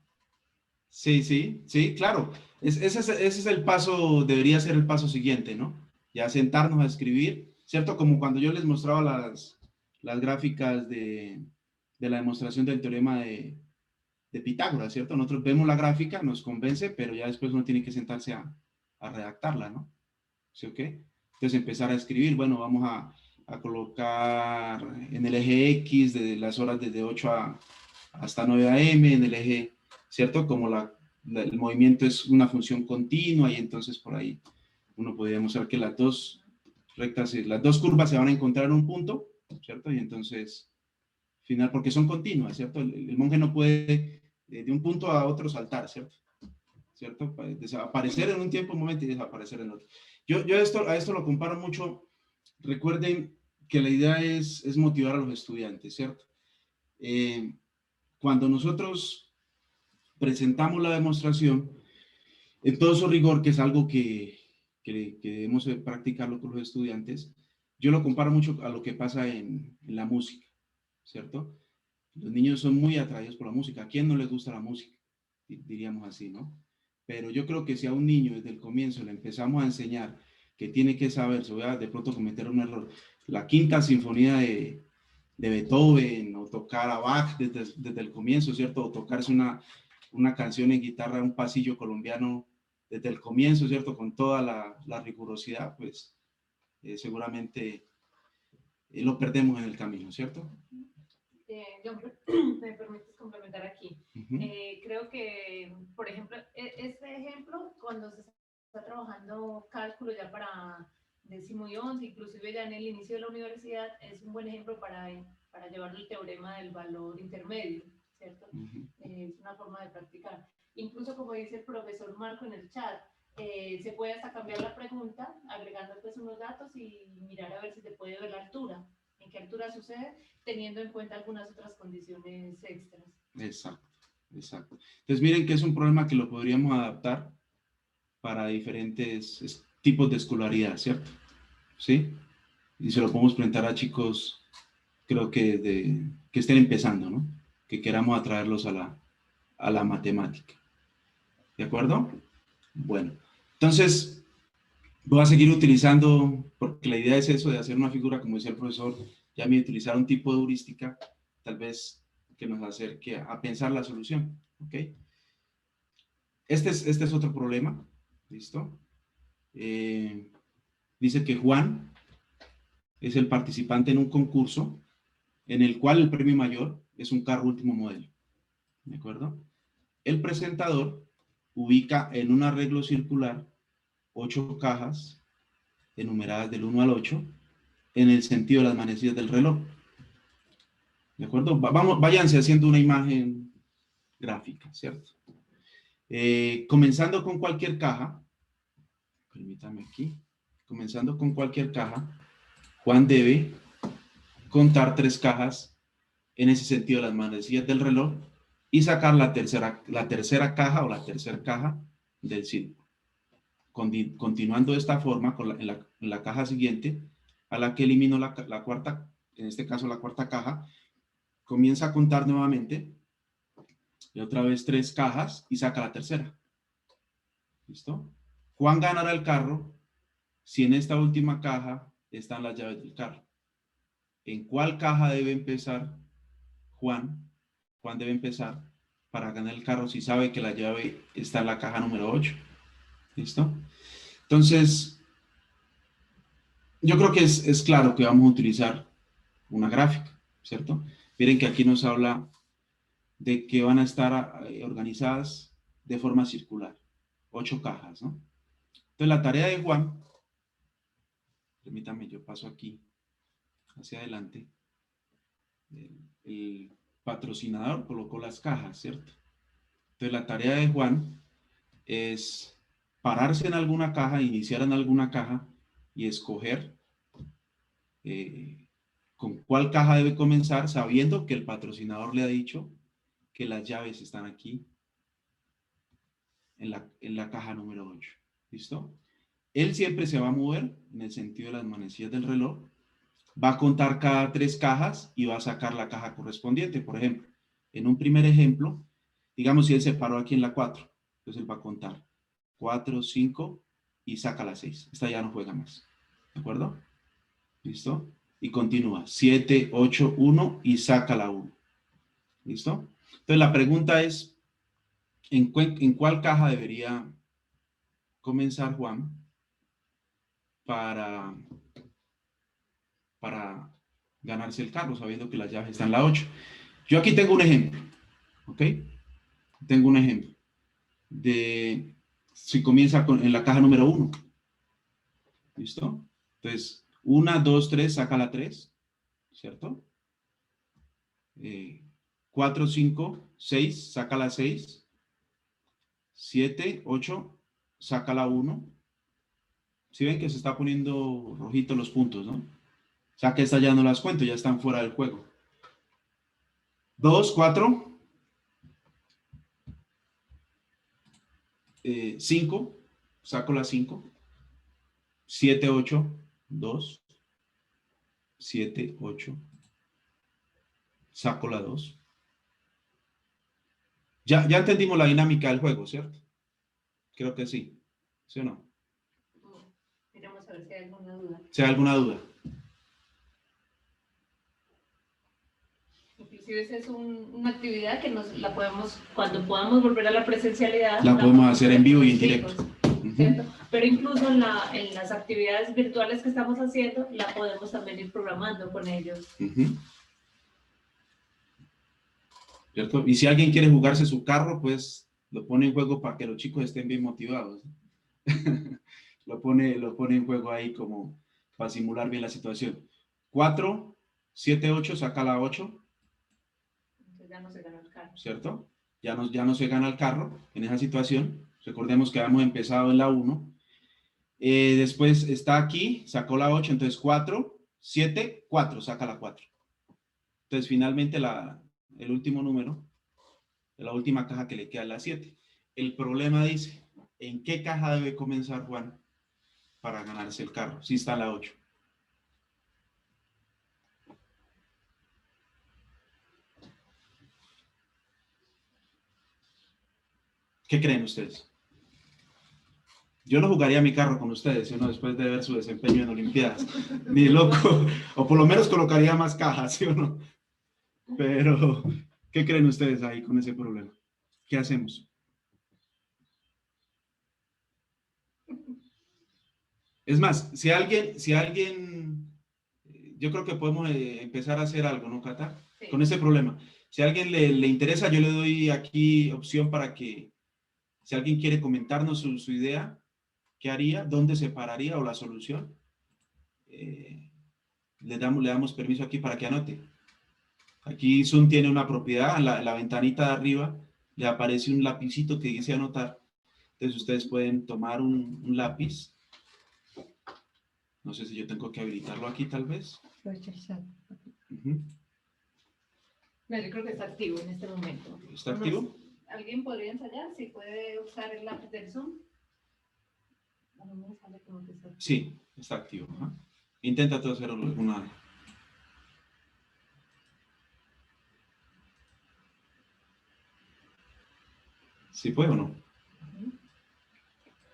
Sí, claro. Ese es el paso, debería ser el paso siguiente, ¿no? Ya sentarnos a escribir, ¿cierto? Como cuando yo les mostraba las gráficas de la demostración del teorema de Pitágoras, ¿cierto? Nosotros vemos la gráfica, nos convence, pero ya después uno tiene que sentarse a redactarla, ¿no? ¿Sí o qué? Entonces empezar a escribir, bueno, vamos a colocar en el eje X de las horas desde 8 hasta 9 a.m., en el eje, ¿cierto? Como el movimiento es una función continua y entonces por ahí uno podría demostrar que las dos rectas, las dos curvas se van a encontrar en un punto, ¿cierto? Y entonces, final, porque son continuas, ¿cierto? El monje no puede de un punto a otro saltar, ¿cierto? ¿Cierto? Aparecer en un tiempo, un momento y desaparecer en otro. Yo a esto lo comparo mucho. Recuerden que la idea es motivar a los estudiantes, ¿cierto? Cuando nosotros presentamos la demostración, en todo su rigor, que es algo que debemos practicarlo con los estudiantes, yo lo comparo mucho a lo que pasa en la música, ¿cierto? Los niños son muy atraídos por la música. ¿A quién no les gusta la música? Diríamos así, ¿no? Pero yo creo que si a un niño desde el comienzo le empezamos a enseñar que tiene que saber, se voy a de pronto cometer un error, la quinta sinfonía de Beethoven, o tocar a Bach desde el comienzo, ¿cierto? O tocarse una canción en guitarra, un pasillo colombiano desde el comienzo, ¿cierto? Con toda la rigurosidad, pues seguramente lo perdemos en el camino, ¿cierto? John, me permites complementar aquí. Creo que, por ejemplo, este ejemplo, cuando se está trabajando cálculo ya para 10º y 11, inclusive ya en el inicio de la universidad, es un buen ejemplo para llevar el teorema del valor intermedio, ¿cierto? Es una forma de practicar. Incluso, como dice el profesor Marco en el chat, se puede hasta cambiar la pregunta, agregando pues unos datos y mirar a ver si se puede ver la altura, en qué altura sucede, teniendo en cuenta algunas otras condiciones extras. Exacto, exacto. Entonces miren que es un problema que lo podríamos adaptar para diferentes tipos de escolaridad, ¿cierto? ¿Sí? Y se lo podemos presentar a chicos, creo que estén empezando, ¿no? Que queramos atraerlos a la matemática. ¿De acuerdo? Bueno, entonces voy a seguir utilizando, porque la idea es eso, de hacer una figura, como decía el profesor, ya me utilizar un tipo de heurística, tal vez que nos acerque a pensar la solución, ¿ok? Este es otro problema, ¿listo? Dice que Juan es el participante en un concurso en el cual el premio mayor es un carro último modelo, ¿de acuerdo? El presentador ubica en un arreglo circular 8 cajas enumeradas del 1 al 8 en el sentido de las manecillas del reloj. ¿De acuerdo? Váyanse haciendo una imagen gráfica, ¿cierto? Comenzando con cualquier caja, permítame aquí, comenzando con cualquier caja, Juan debe contar 3 cajas en ese sentido de las manecillas del reloj y sacar la tercera caja o la tercera caja del círculo. Continuando de esta forma, en la caja siguiente, a la que elimino la cuarta, en este caso la cuarta caja, comienza a contar nuevamente, y otra vez 3 cajas, y saca la tercera. ¿Listo? Juan ganará el carro si en esta última caja están las llaves del carro. ¿En cuál caja debe empezar Juan? Juan debe empezar para ganar el carro si sabe que la llave está en la caja número 8. ¿Listo? Entonces, yo creo que es claro que vamos a utilizar una gráfica, ¿cierto? Miren que aquí nos habla de que van a estar organizadas de forma circular, 8 cajas, ¿no? Entonces, la tarea de Juan, permítame, yo paso aquí hacia adelante, el patrocinador colocó las cajas, ¿cierto? Entonces, la tarea de Juan es pararse en alguna caja, iniciar en alguna caja y escoger con cuál caja debe comenzar, sabiendo que el patrocinador le ha dicho que las llaves están aquí en la caja número 8. ¿Listo? Él siempre se va a mover en el sentido de las manecillas del reloj, va a contar cada 3 cajas y va a sacar la caja correspondiente. Por ejemplo, en un primer ejemplo, digamos si él se paró aquí en la 4, entonces él va a contar 4, 5 y saca la 6. Esta ya no juega más. ¿De acuerdo? ¿Listo? Y continúa. 7, 8, 1 y saca la 1. ¿Listo? Entonces la pregunta es, ¿en cuál caja debería comenzar Juan para ganarse el carro, sabiendo que la llave está en la 8? Yo aquí tengo un ejemplo, ¿ok? Tengo un ejemplo. si comienza en la caja número 1. ¿Listo? Entonces, 1, 2, 3, saca la 3, ¿cierto? 4, 5, 6, saca la 6. 7, 8, saca la 1. Si ven que se está poniendo rojito los puntos, ¿no? O sea que estas ya no las cuento, ya están fuera del juego. 2, 4, 5, saco la 5. 7, 8, 2. 7, 8, saco la 2. Ya entendimos la dinámica del juego, ¿cierto? Creo que sí. ¿Sí o no? Miramos a ver si hay alguna duda. Si hay alguna duda. Inclusive esa es una actividad que la podemos, cuando podamos volver a la presencialidad, La podemos hacer en vivo y en directo. ¿Cierto? Pero incluso en las actividades virtuales que estamos haciendo, la podemos también ir programando con ellos. ¿Cierto? Y si alguien quiere jugarse su carro, pues lo pone en juego para que los chicos estén bien motivados. lo pone en juego ahí como para simular bien la situación. 4, 7, 8, saca la 8. Entonces ya no se gana el carro. ¿Cierto? Ya no se gana el carro en esa situación. Recordemos que habíamos empezado en la 1. Después está aquí, sacó la 8, entonces 4, 7, 4, saca la 4. Entonces finalmente el último número, de la última caja que le queda es la 7. El problema dice, ¿en qué caja debe comenzar Juan para ganarse el carro? Si está la 8. ¿Qué creen ustedes? Yo no jugaría mi carro con ustedes, ¿sí o no? Después de ver su desempeño en Olimpiadas. Ni loco. O por lo menos colocaría más cajas, ¿sí o no? Pero, ¿qué creen ustedes ahí con ese problema? ¿Qué hacemos? Es más, si alguien, yo creo que podemos empezar a hacer algo, ¿no, Cata? Sí. Con ese problema. Si a alguien le interesa, yo le doy aquí opción para que, si alguien quiere comentarnos su idea, ¿qué haría? ¿Dónde se pararía o la solución? Le damos permiso aquí para que anote. Aquí Zoom tiene una propiedad, en la ventanita de arriba le aparece un lapicito que dice anotar. Entonces ustedes pueden tomar un lápiz. No sé si yo tengo que habilitarlo aquí tal vez. No, yo creo que está activo en este momento. ¿Está activo? ¿Alguien podría ensayar si puede usar el lápiz del Zoom? Sí, está activo. Intenta tú hacer alguna... ¿Sí puede o no?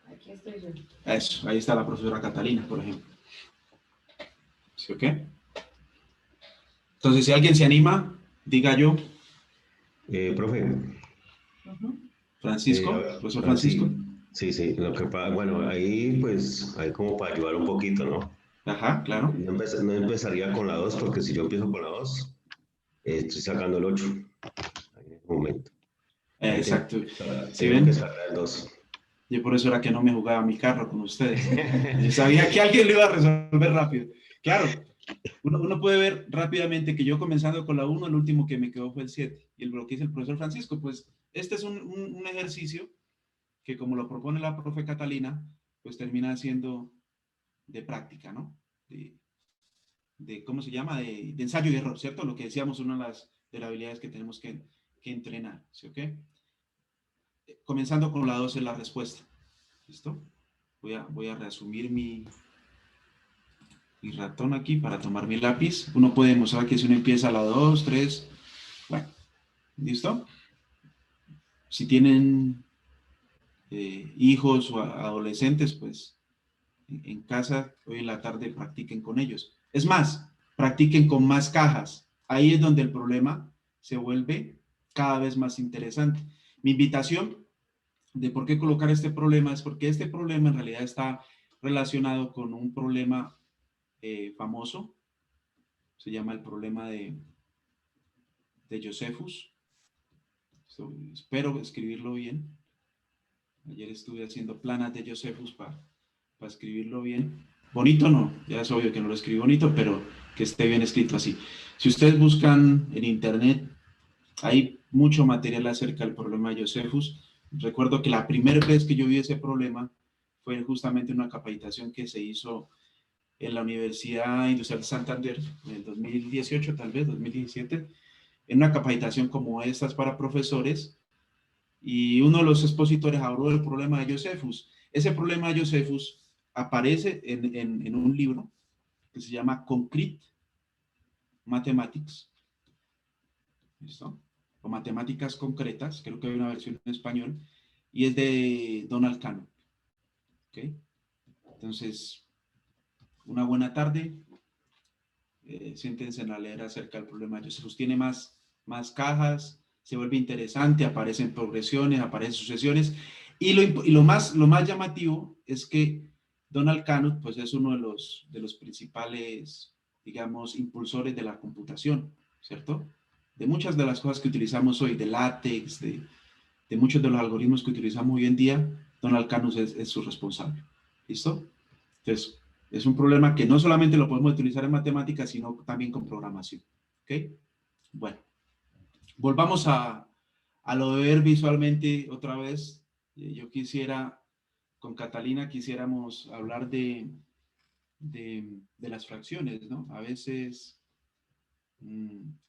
Aquí estoy yo. Eso, ahí está la profesora Catalina, por ejemplo. ¿Sí o qué? Entonces, si alguien se anima, diga yo. Profe. Francisco, profesor Francisco. Sí, lo que pasa, bueno, ahí pues, hay como para ayudar un poquito, ¿no? Ajá, claro. No empezaría con la 2, porque si yo empiezo con la 2, estoy sacando el 8 en este momento. Exacto. ¿Sí ven? Que sacar el 2. Yo por eso era que no me jugaba mi carro con ustedes. Yo sabía que alguien lo iba a resolver rápido. Claro, uno puede ver rápidamente que yo comenzando con la 1, el último que me quedó fue el 7. Y lo que dice el profesor Francisco, pues este es un ejercicio que, como lo propone la profe Catalina, pues termina siendo de práctica, ¿no? De ¿cómo se llama? De ensayo y error, ¿cierto? Lo que decíamos, una de las habilidades que tenemos que entrenar, ¿sí o qué? Comenzando con la 2 es la respuesta. ¿Listo? Voy a reasumir mi ratón aquí para tomar mi lápiz. Uno puede mostrar que si uno empieza a la 2, 3, bueno, ¿listo? Si tienen hijos o adolescentes, pues en casa, hoy en la tarde practiquen con ellos. Es más, practiquen con más cajas. Ahí es donde el problema se vuelve cada vez más interesante. Mi invitación de por qué colocar este problema es porque este problema en realidad está relacionado con un problema famoso. Se llama el problema de Josephus. Espero escribirlo bien. Ayer estuve haciendo planas de Josephus para escribirlo bien. Bonito no, ya es obvio que no lo escribí bonito, pero que esté bien escrito así. Si ustedes buscan en internet, hay mucho material acerca del problema de Josephus. Recuerdo que la primera vez que yo vi ese problema fue justamente una capacitación que se hizo en la Universidad Industrial de Santander en el 2018, tal vez 2017, en una capacitación como estas para profesores, y uno de los expositores habló del problema de Josephus. Ese problema de Josephus aparece en un libro que se llama Concrete Mathematics, ¿listo? O Matemáticas Concretas, creo que hay una versión en español, y es de Donald Knuth, ¿ok? Entonces, una buena tarde, siéntense a leer acerca del problema de Josephus. Tiene más cajas, se vuelve interesante, aparecen progresiones, aparecen sucesiones, y lo más llamativo es que Donald Knuth, pues, es uno de los principales, digamos, impulsores de la computación, ¿cierto? De muchas de las cosas que utilizamos hoy, de látex, de muchos de los algoritmos que utilizamos hoy en día, Donald Knuth es su responsable. ¿Listo? Entonces, es un problema que no solamente lo podemos utilizar en matemáticas, sino también con programación. ¿Ok? Bueno, volvamos a lo de ver visualmente otra vez. Yo quisiera, con Catalina, quisiéramos hablar de las fracciones, ¿no? A veces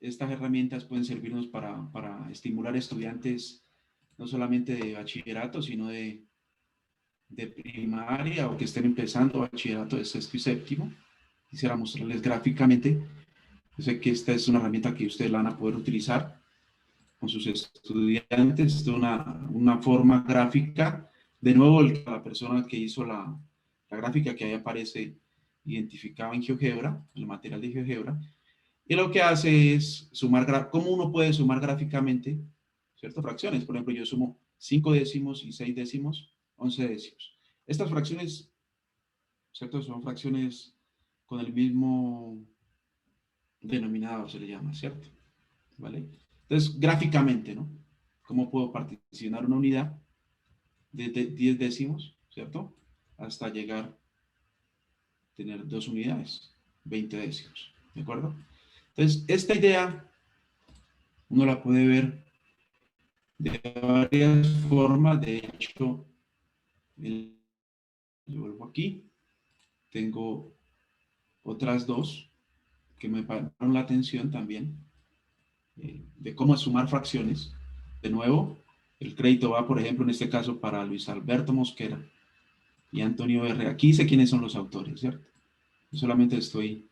estas herramientas pueden servirnos para estimular estudiantes no solamente de bachillerato, sino de primaria o que estén empezando bachillerato de sexto y séptimo. Quisiera mostrarles gráficamente. Yo sé que esta es una herramienta que ustedes la van a poder utilizar con sus estudiantes. Es una forma gráfica. De nuevo, la persona que hizo la gráfica, que ahí aparece identificada en GeoGebra, el material de GeoGebra, y lo que hace es sumar, ¿cómo uno puede sumar gráficamente? ¿Cierto? Fracciones. Por ejemplo, yo sumo 5 décimos y 6 décimos, 11 décimos. Estas fracciones, ¿cierto? Son fracciones con el mismo denominador, se le llama, ¿cierto? ¿Vale? Entonces, gráficamente, ¿no? ¿Cómo puedo particionar una unidad de 10 décimos, ¿cierto? Hasta llegar a tener 2 unidades, 20 décimos, ¿de acuerdo? Entonces, esta idea uno la puede ver de varias formas. De hecho, yo vuelvo aquí, tengo otras dos que me llamaron la atención también, de cómo sumar fracciones. De nuevo, el crédito va, por ejemplo, en este caso para Luis Alberto Mosquera y Antonio R. Aquí sé quiénes son los autores, ¿cierto? Yo solamente estamos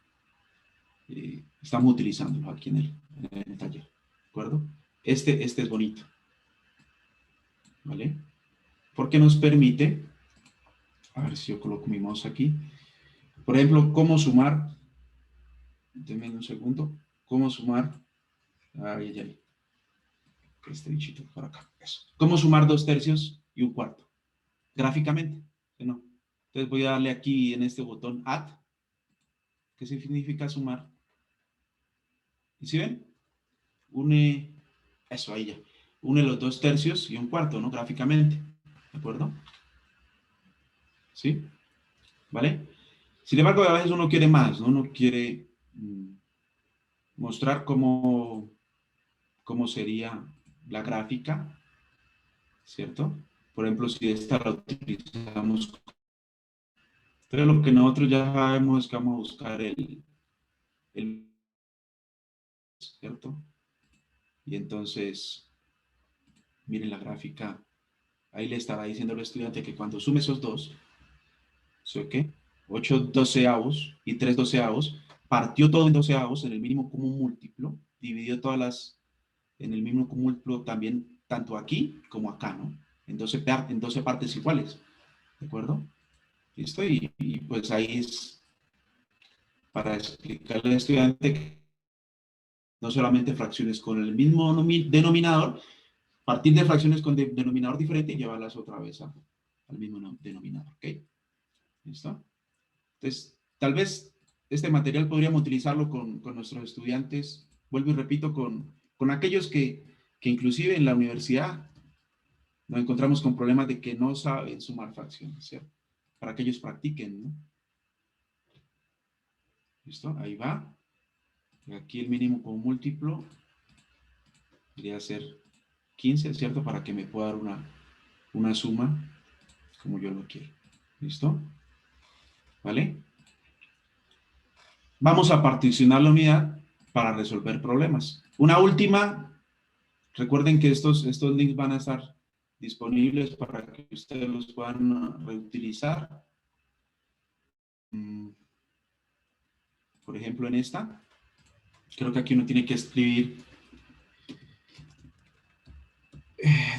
utilizándolo aquí en el taller, ¿de acuerdo? Este es bonito, ¿vale? Porque nos permite, a ver si yo coloco mi mouse aquí, por ejemplo, cómo sumar, denme un segundo, cómo sumar, este bichito por acá, eso. Cómo sumar 2 tercios y 1/4, gráficamente, ¿no? Entonces voy a darle aquí en este botón Add, que significa sumar, ¿y si ven? Une, eso ahí ya, une los 2 tercios y 1/4, ¿no? Gráficamente, ¿de acuerdo? ¿Sí? ¿Vale? Sin embargo, a veces uno quiere más, ¿no? Uno quiere mostrar cómo sería la gráfica, ¿cierto? Por ejemplo, si esta la utilizamos. Entonces, lo que nosotros ya sabemos es que vamos a buscar el ¿cierto? Y entonces, miren la gráfica, ahí le estará diciendo al estudiante que cuando sume esos dos, ¿sí o qué? 8 doceavos y 3 doceavos, partió todo en doceavos en el mínimo común múltiplo, dividió todas las en el mínimo común múltiplo también, tanto aquí como acá, ¿no? En 12 partes iguales, ¿de acuerdo? ¿Listo? Y pues ahí es para explicarle al estudiante que no solamente fracciones con el mismo denominador, partir de fracciones con denominador diferente y llevarlas otra vez al mismo denominador, ¿ok? ¿Listo? Entonces, tal vez este material podríamos utilizarlo con nuestros estudiantes, vuelvo y repito, con aquellos que inclusive en la universidad nos encontramos con problemas de que no saben sumar fracciones, ¿cierto? Para que ellos practiquen, ¿no? ¿Listo? Ahí va. Y aquí el mínimo con múltiplo debería ser 15, ¿cierto? Para que me pueda dar una suma como yo lo quiero. ¿Listo? ¿Vale? Vamos a particionar la unidad para resolver problemas. Una última. Recuerden que estos links van a estar disponibles para que ustedes los puedan reutilizar. Por ejemplo, en esta. Creo que aquí uno tiene que escribir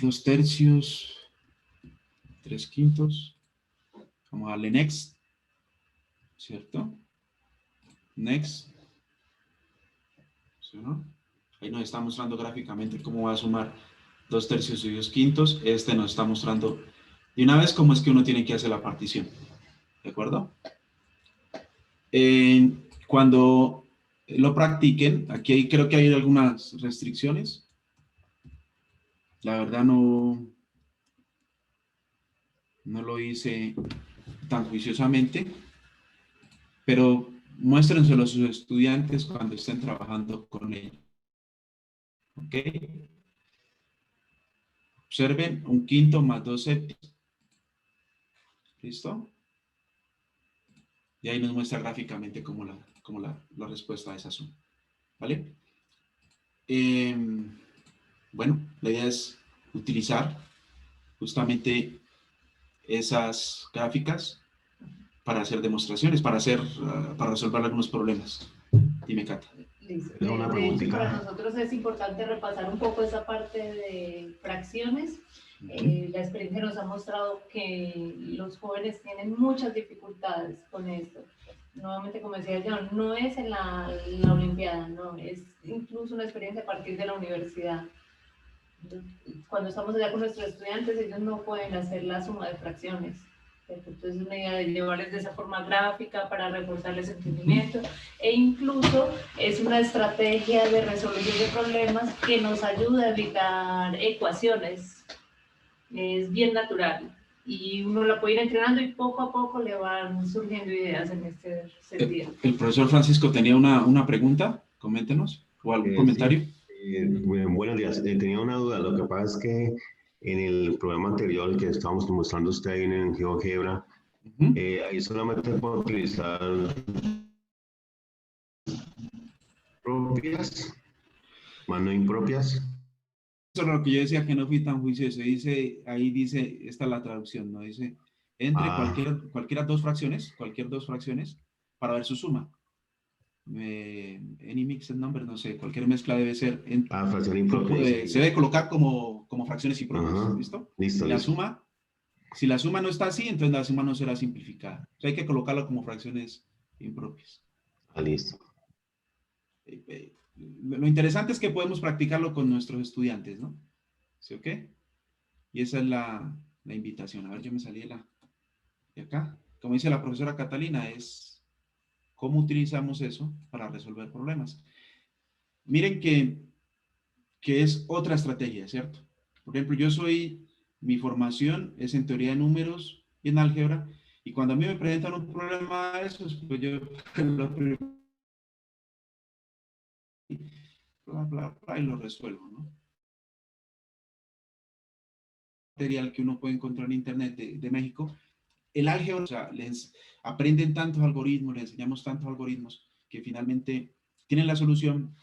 2/3, 3/5. Vamos a darle next. ¿Cierto? Next. ¿Sí, no? Ahí nos está mostrando gráficamente cómo va a sumar 2/3 y 2/5. Este nos está mostrando de una vez cómo es que uno tiene que hacer la partición. ¿De acuerdo? Cuando lo practiquen, aquí creo que hay algunas restricciones. La verdad no lo hice tan juiciosamente, pero muéstrenselo a sus estudiantes cuando estén trabajando con ellos. ¿Ok? Observen 1/5 más 2/7. ¿Listo? Y ahí nos muestra gráficamente cómo la respuesta a esa suma. ¿Vale? Bueno, la idea es utilizar justamente esas gráficas para hacer demostraciones, para resolver algunos problemas. Dime, Cata. Listo. Tengo una De hecho, preguntita. para nosotros es importante repasar un poco esa parte de fracciones. La experiencia nos ha mostrado que los jóvenes tienen muchas dificultades con esto. Nuevamente, como decía John, no es en la Olimpiada, no, es incluso una experiencia a partir de la universidad. Cuando estamos allá con nuestros estudiantes, ellos no pueden hacer la suma de fracciones. Entonces es una idea de llevarles de esa forma gráfica para reforzarles el entendimiento, e incluso es una estrategia de resolución de problemas que nos ayuda a evitar ecuaciones. Es bien natural y uno la puede ir entrenando y poco a poco le van surgiendo ideas en este sentido. El profesor Francisco tenía una pregunta, coméntenos, o algún comentario. Sí, buenos días. Tenía una duda. Lo que pasa es que en el programa anterior que estábamos mostrando usted ahí en GeoGebra, ahí solamente puedo utilizar propias, más no impropias. Eso es lo que yo decía, que no fui tan juicioso. Ahí dice, esta es la traducción, ¿no? Dice, entre cualquier dos fracciones para ver su suma. Any mixed number, no sé, cualquier mezcla debe ser. Fracción impropia. Se debe colocar como fracciones impropias. ¿Listo? Listo. Si la suma no está así, entonces la suma no será simplificada. O sea, hay que colocarlo como fracciones impropias. Listo. Lo interesante es que podemos practicarlo con nuestros estudiantes, ¿no? ¿Sí, ok? Y esa es la invitación. A ver, yo me salí de acá. Como dice la profesora Catalina, es cómo utilizamos eso para resolver problemas. Miren que es otra estrategia, ¿cierto? Por ejemplo, mi formación es en teoría de números y en álgebra, y cuando a mí me presentan un problema de esos, pues yo y lo resuelvo, ¿no? Material que uno puede encontrar en internet de México, el álgebra, o sea, les aprenden tantos algoritmos, les enseñamos tantos algoritmos que finalmente tienen la solución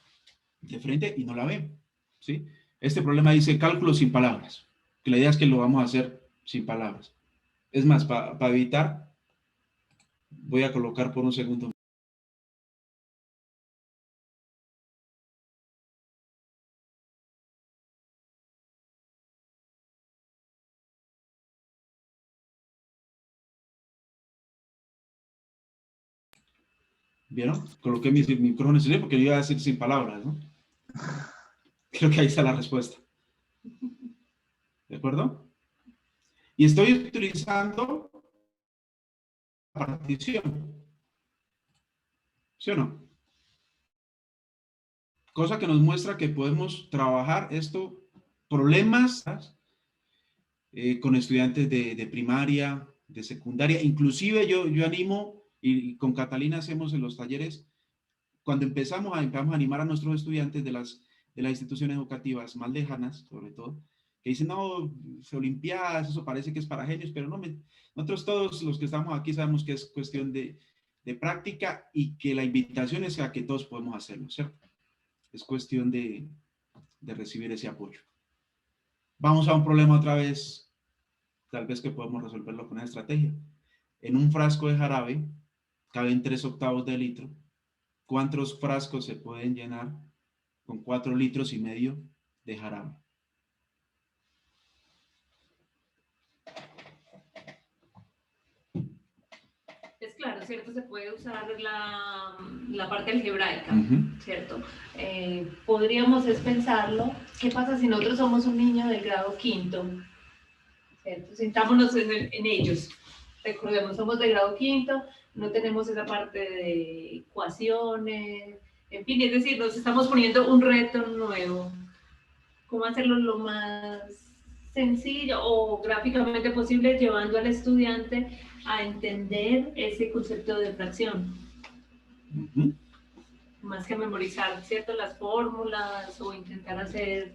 de frente y no la ven, ¿sí? Este problema dice cálculo sin palabras, que la idea es que lo vamos a hacer sin palabras. Es más, para evitar, voy a colocar por un segundo. ¿Vieron? Coloqué mi micrófono en silencio porque yo iba a decir sin palabras, ¿no? Creo que ahí está la respuesta. ¿De acuerdo? Y estoy utilizando la partición. ¿Sí o no? Cosa que nos muestra que podemos trabajar problemas con estudiantes de primaria, de secundaria. Inclusive yo animo, y con Catalina hacemos en los talleres, cuando empezamos a animar a nuestros estudiantes de las instituciones educativas más lejanas, sobre todo, que dicen, no, olimpiadas, eso parece que es para genios, pero no, nosotros todos los que estamos aquí sabemos que es cuestión de práctica y que la invitación es a que todos podemos hacerlo, ¿cierto? Es cuestión de recibir ese apoyo. Vamos a un problema otra vez, tal vez que podemos resolverlo con esa estrategia. En un frasco de jarabe caben 3/8 de litro. ¿Cuántos frascos se pueden llenar con 4,5 litros de jarabe? Es claro, ¿cierto? Se puede usar la parte algebraica, ¿cierto? Podríamos es pensarlo, ¿qué pasa si nosotros somos un niño del grado 5º? ¿Cierto? Sintámonos en ellos. Recordemos, somos de grado 5º, no tenemos esa parte de ecuaciones, en fin, es decir, nos estamos poniendo un reto nuevo. ¿Cómo hacerlo lo más sencillo o gráficamente posible, llevando al estudiante a entender ese concepto de fracción? Más que memorizar, ¿cierto? Las fórmulas o intentar hacer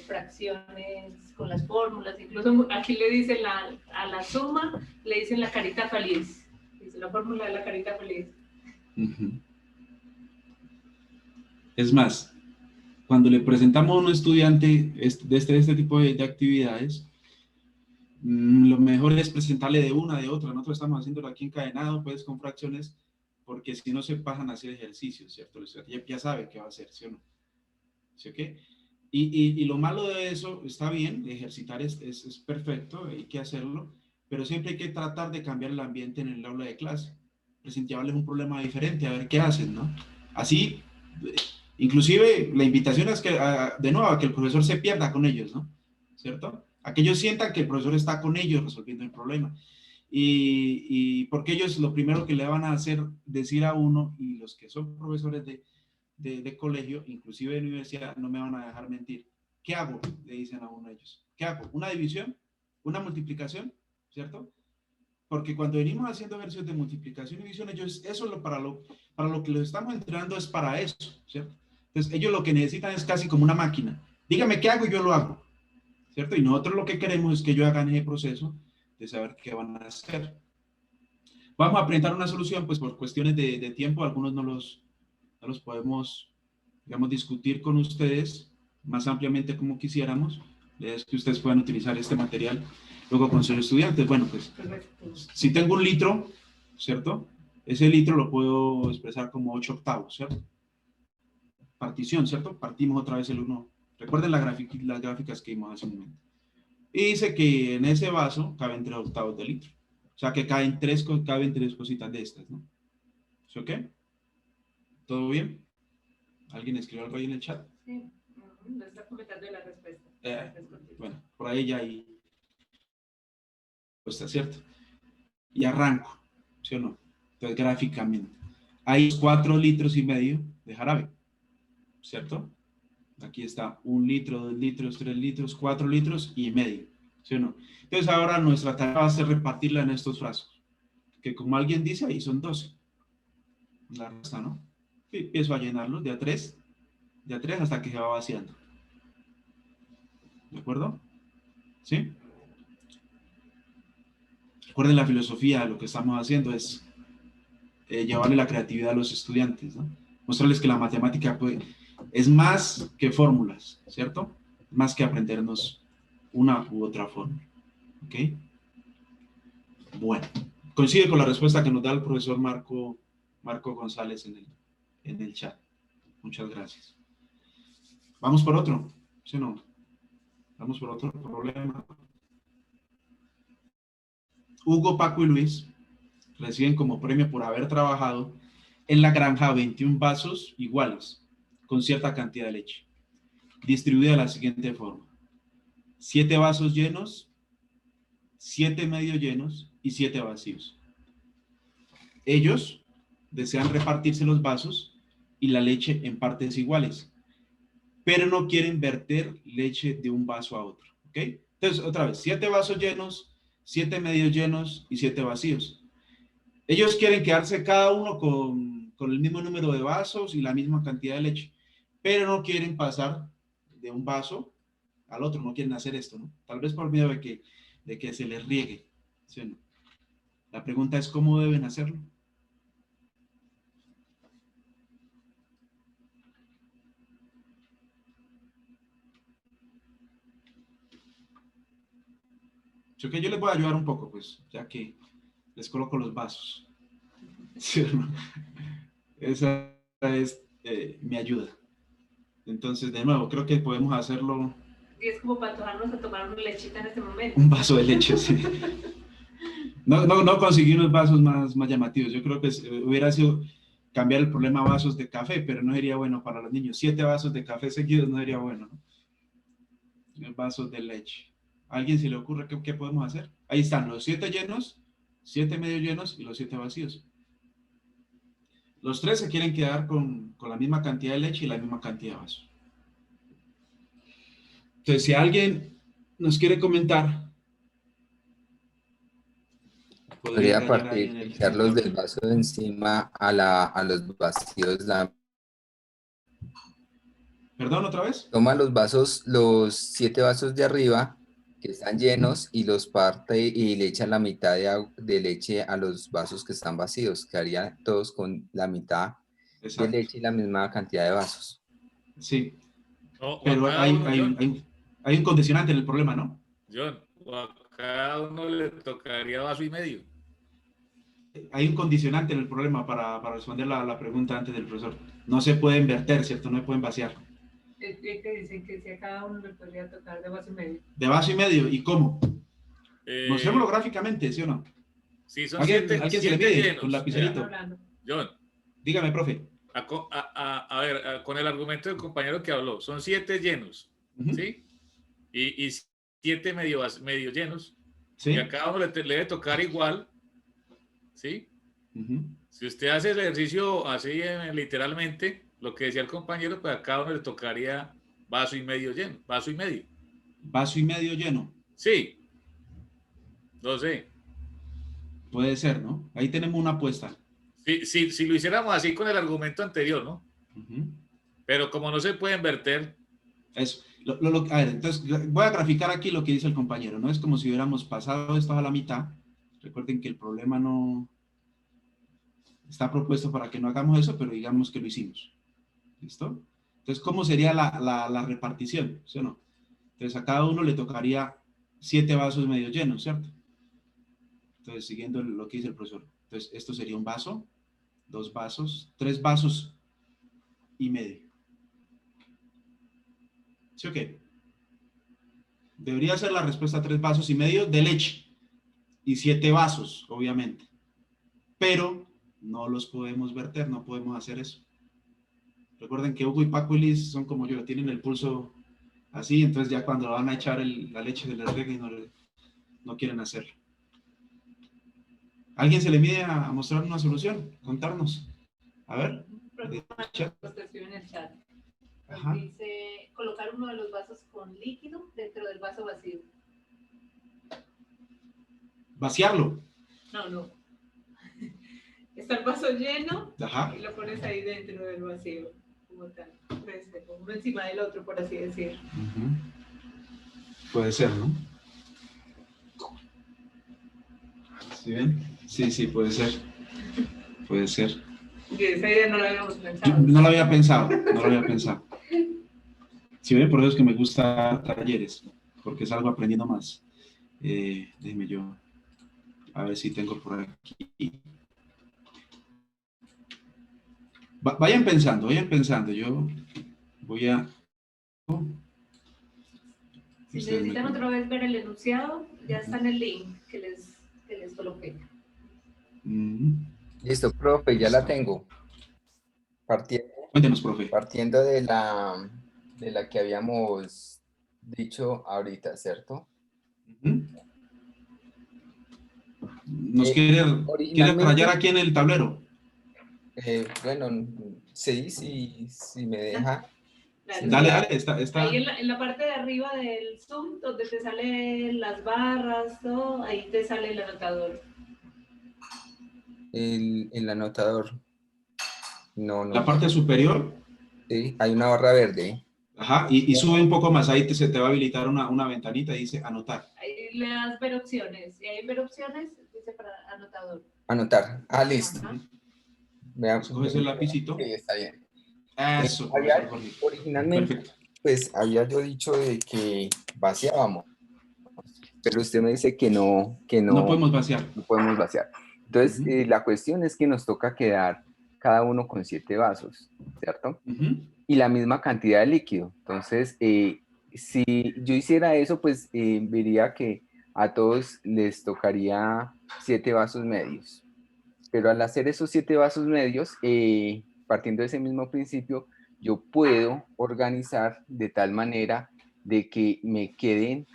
fracciones con las fórmulas. Incluso aquí le dicen a la suma, le dicen la carita feliz. Dice la fórmula de la carita feliz. Es más, cuando le presentamos a un estudiante de este tipo de actividades, lo mejor es presentarle de una, de otra. Nosotros estamos haciéndolo aquí encadenado, pues con fracciones, porque si no se pasan a hacer ejercicios, ¿cierto? El estudiante ya sabe qué va a hacer, ¿sí o no? ¿Sí o qué? Y lo malo de eso, está bien, ejercitar es perfecto, hay que hacerlo, pero siempre hay que tratar de cambiar el ambiente en el aula de clase, presentarles un problema diferente, a ver qué hacen, ¿no? Así, inclusive la invitación es que, de nuevo, a que el profesor se pierda con ellos, ¿no? ¿Cierto? A que ellos sientan que el profesor está con ellos resolviendo el problema. Y porque ellos lo primero que le van a hacer decir a uno, y los que son profesores de colegio, inclusive de universidad, no me van a dejar mentir. ¿Qué hago? Le dicen a uno de ellos. ¿Qué hago? ¿Una división? ¿Una multiplicación? ¿Cierto? Porque cuando venimos haciendo ejercicios de multiplicación y división, ellos, eso para lo que los estamos entrenando es para eso, ¿cierto? Entonces, ellos lo que necesitan es casi como una máquina. Dígame qué hago y yo lo hago, ¿cierto? Y nosotros lo que queremos es que ellos hagan ese proceso de saber qué van a hacer. Vamos a presentar una solución, pues por cuestiones de tiempo, algunos no los podemos, digamos, discutir con ustedes más ampliamente como quisiéramos. Es que ustedes puedan utilizar este material luego con sus estudiantes. Bueno, pues, si tengo 1 litro, ¿cierto? Ese litro lo puedo expresar como 8/8, ¿cierto? Partición, ¿cierto? Partimos otra vez el 1. Recuerden las gráficas que vimos hace un momento. Y dice que en ese vaso caben 3/8 de litro. O sea que caben tres cositas de estas, ¿no? ¿Sí, ok? ¿Todo bien? ¿Alguien escribió algo ahí en el chat? Sí, no está comentando la respuesta. Bueno, por ahí ya hay respuesta, ¿cierto? Y arranco, ¿sí o no? Entonces, gráficamente, hay 4,5 litros de jarabe, ¿cierto? Aquí está 1 litro, 2 litros, 3 litros, 4,5 litros, ¿sí o no? Entonces, ahora nuestra tarea va a ser repartirla en estos frascos, que como alguien dice, ahí son 12. La resta, ¿no? Y empiezo a llenarlos de a 3 hasta que se va vaciando. ¿De acuerdo? ¿Sí? Recuerden la filosofía, lo que estamos haciendo es llevarle la creatividad a los estudiantes, ¿no? Mostrarles que la matemática es más que fórmulas, ¿cierto? Más que aprendernos una u otra fórmula. ¿Ok? Bueno, coincide con la respuesta que nos da el profesor Marco González en el chat. Muchas gracias. Vamos por otro, ¿sí o no? Vamos por otro problema. Hugo, Paco y Luis reciben como premio por haber trabajado en la granja 21 vasos iguales, con cierta cantidad de leche, distribuida de la siguiente forma: 7 vasos llenos, 7 medio llenos y 7 vacíos. Ellos desean repartirse los vasos y la leche en partes iguales, pero no quieren verter leche de un vaso a otro, ¿ok? Entonces, otra vez, 7 vasos llenos, 7 medios llenos y 7 vacíos. Ellos quieren quedarse cada uno con el mismo número de vasos y la misma cantidad de leche, pero no quieren pasar de un vaso al otro, no quieren hacer esto, ¿no? Tal vez por miedo de que se les riegue, ¿sí o no? La pregunta es, ¿cómo deben hacerlo? Yo que yo les voy a ayudar un poco, pues, ya que les coloco los vasos. ¿Sí o no? Esa es mi ayuda. Entonces, de nuevo, creo que podemos hacerlo. Y es como para antojarnos a tomar una lechita en este momento. Un vaso de leche, sí. No conseguí unos vasos más llamativos. Yo creo que hubiera sido cambiar el problema a vasos de café, pero no sería bueno para los niños. 7 vasos de café seguidos no sería bueno, ¿no? Vasos de leche. ¿A alguien se le ocurre qué podemos hacer? Ahí están los 7 llenos, 7 medio llenos y los 7 vacíos. Los 3 se quieren quedar con la misma cantidad de leche y la misma cantidad de vasos. Entonces, si alguien nos quiere comentar, podría echarlos del vaso de encima a los vacíos. ¿Perdón, otra vez? Toma los vasos, los 7 vasos de arriba que están llenos y los parte y le echa la mitad de leche a los vasos que están vacíos. Quedarían todos con la mitad de leche y la misma cantidad de vasos. Sí, pero hay un condicionante en el problema, ¿no? John, a cada uno le tocaría vaso y medio. Hay un condicionante en el problema para responder la pregunta antes del profesor. No se pueden verter, ¿cierto? No se pueden vaciar. Es que dicen que si a cada uno le podría tocar de vaso y medio. De vaso y medio, ¿y cómo? Mostrémoslo gráficamente, ¿sí o no? Sí, son ¿Alguien siete se le pide llenos. con lapicerito? John. Dígame, profe. A ver, con el argumento del compañero que habló, son 7 llenos, ¿sí? Y 7 medio llenos. ¿Sí? Y a cada uno le debe tocar igual, ¿sí? Si usted hace el ejercicio así literalmente, lo que decía el compañero, pues a cada uno le tocaría vaso y medio lleno, vaso y medio. ¿Vaso y medio lleno? Sí. No sé. Puede ser, ¿no? Ahí tenemos una apuesta. Si lo hiciéramos así con el argumento anterior, ¿no? Pero como no se pueden verter. Eso. A ver, entonces voy a graficar aquí lo que dice el compañero, ¿no? Es como si hubiéramos pasado esto a la mitad. Recuerden que el problema no está propuesto para que no hagamos eso, pero digamos que lo hicimos. ¿Listo? Entonces, ¿cómo sería la repartición? ¿Sí o no? Entonces, a cada uno le tocaría 7 vasos medio llenos, ¿cierto? Entonces, siguiendo lo que dice el profesor. Entonces, esto sería un vaso, 2 vasos, 3 vasos y medio. ¿Sí o qué? Debería ser la respuesta 3 vasos y medio de leche y 7 vasos, obviamente. Pero no los podemos verter, no podemos hacer eso. Recuerden que Hugo y Paco y Liz son como yo, tienen el pulso así, entonces ya cuando van a echar la leche se les rega y no quieren hacerlo. ¿Alguien se le mide a mostrar una solución? Contarnos. A ver. En el chat. Dice colocar uno de los vasos con líquido dentro del vaso vacío. ¿Vaciarlo? No. Está el vaso lleno. Ajá. Y lo pones ahí dentro del vacío. Como tal. Uno encima del otro, por así decir. Puede ser, ¿no? ¿Sí ven? Sí, puede ser. Puede ser. Y esa idea no la habíamos pensado. No la había pensado. Si ven, por eso es que me gusta talleres, porque salgo aprendiendo más. Déjeme yo, a ver si tengo por aquí. Vayan pensando, yo voy a... Si necesitan otra vez ver el enunciado, ya está en el link que les coloqué. Listo, profe, ya la tengo. Cuéntenos, profe. Partiendo de la que habíamos dicho ahorita, ¿cierto? ¿Nos quiere rayar aquí en el tablero? Bueno, sí, si me deja. Claro, Dale, está. Ahí en la parte de arriba del Zoom, donde te salen las barras, todo, ahí te sale el anotador. El anotador. No. La parte superior. Sí, hay una barra verde. Ajá, y sube un poco más, ahí se te va a habilitar una ventanita y dice anotar. Ahí le das ver opciones, y ahí ver opciones, dice para anotador. Anotar. Listo. Veamos. Coges el lapicito. Sí, está bien. Eso, profesor Jorge. Originalmente, Perfecto. pues había yo dicho de que vaciábamos, pero usted me dice que no. No podemos vaciar. No podemos vaciar. Entonces, la cuestión es que nos toca quedar cada uno con 7 vasos, ¿cierto? Y la misma cantidad de líquido. Entonces, si yo hiciera eso, pues vería que a todos les tocaría 7 vasos medios. Pero al hacer esos 7 vasos medios, partiendo de ese mismo principio, yo puedo organizar de tal manera de que me queden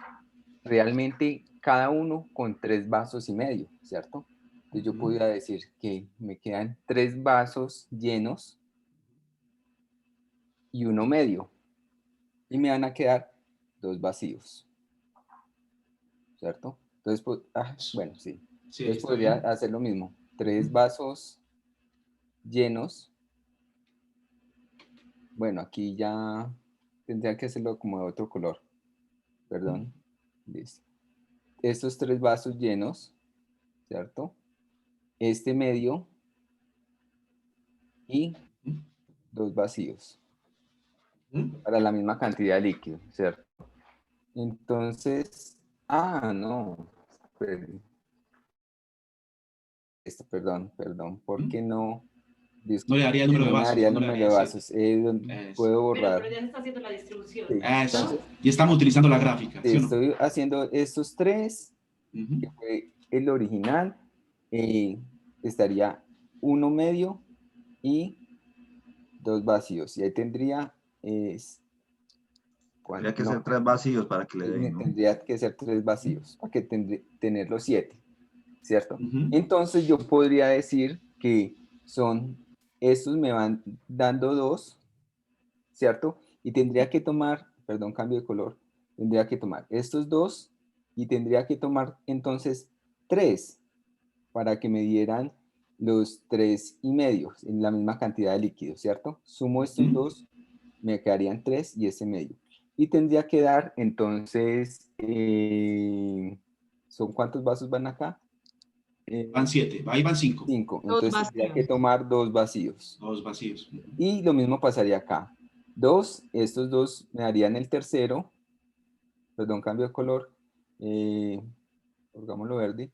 realmente cada uno con 3 vasos y medio, ¿cierto? Entonces yo podría decir que me quedan 3 vasos llenos y uno medio. Y me van a quedar 2 vacíos, ¿cierto? Entonces, pues, bueno, sí. Entonces podría hacer lo mismo. 3 vasos llenos. Bueno, aquí ya tendría que hacerlo como de otro color. Perdón. Listo. Estos 3 vasos llenos, ¿cierto? Este medio y 2 vacíos para la misma cantidad de líquido, ¿cierto? Entonces, no, perdón, ¿por qué no? No le daría el número de vasos. No le daría el número de vasos. Puedo borrar. Pero ya se está haciendo la distribución. Sí. Eso. Y estamos utilizando la gráfica. Sí, ¿sí o no? estoy haciendo estos 3, que fue el original. Estaría uno medio y 2 vacíos. Y ahí tendría... Tendría que ser 3 vacíos para que le den, ¿no? Tendría que ser 3 vacíos, para que tener los 7, ¿cierto? Entonces yo podría decir que estos me van dando 2, ¿cierto? Y tendría que tomar, perdón, cambio de color, tendría que tomar estos 2 y tendría que tomar entonces 3 para que me dieran los 3 y medio en la misma cantidad de líquido, ¿cierto? Sumo estos 2, me quedarían 3 y ese medio. Y tendría que dar, entonces, ¿son cuántos vasos van acá? Van 7, ahí van 5. 5, entonces tendría que tomar 2 vacíos. 2 vacíos. Y lo mismo pasaría acá. 2, estos 2 me darían el tercero, perdón, cambio de color, pongámoslo verde,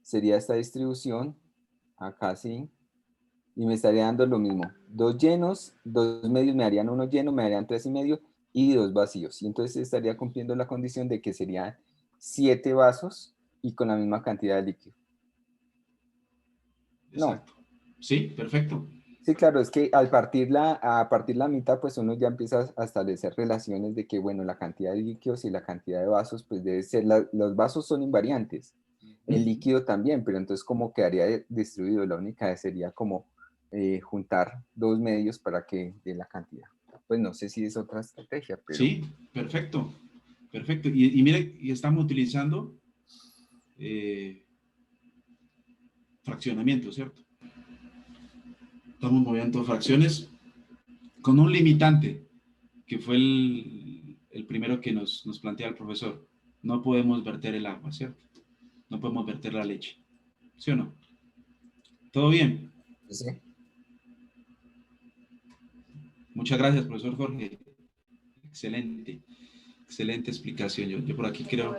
sería esta distribución, acá sí, y me estaría dando lo mismo. 2 llenos, 2 medios me darían 1 lleno, me darían 3 y medio, y 2 vacíos. Y entonces estaría cumpliendo la condición de que serían 7 vasos y con la misma cantidad de líquido. Exacto. No. Sí, perfecto. Sí, claro, es que a partir la mitad, pues uno ya empieza a establecer relaciones de que, bueno, la cantidad de líquidos y la cantidad de vasos, pues debe ser, los vasos son invariantes, el líquido también, pero entonces cómo quedaría distribuido, la única sería como juntar 2 medios para que dé la cantidad. Pues no sé si es otra estrategia, pero... Sí, perfecto, perfecto. Y mire, y estamos utilizando fraccionamiento, ¿cierto? Estamos moviendo fracciones con un limitante, que fue el primero que nos plantea el profesor. No podemos verter el agua, ¿cierto? No podemos verter la leche. ¿Sí o no? ¿Todo bien? Sí. Muchas gracias, profesor Jorge. Excelente, excelente explicación. Yo por aquí creo...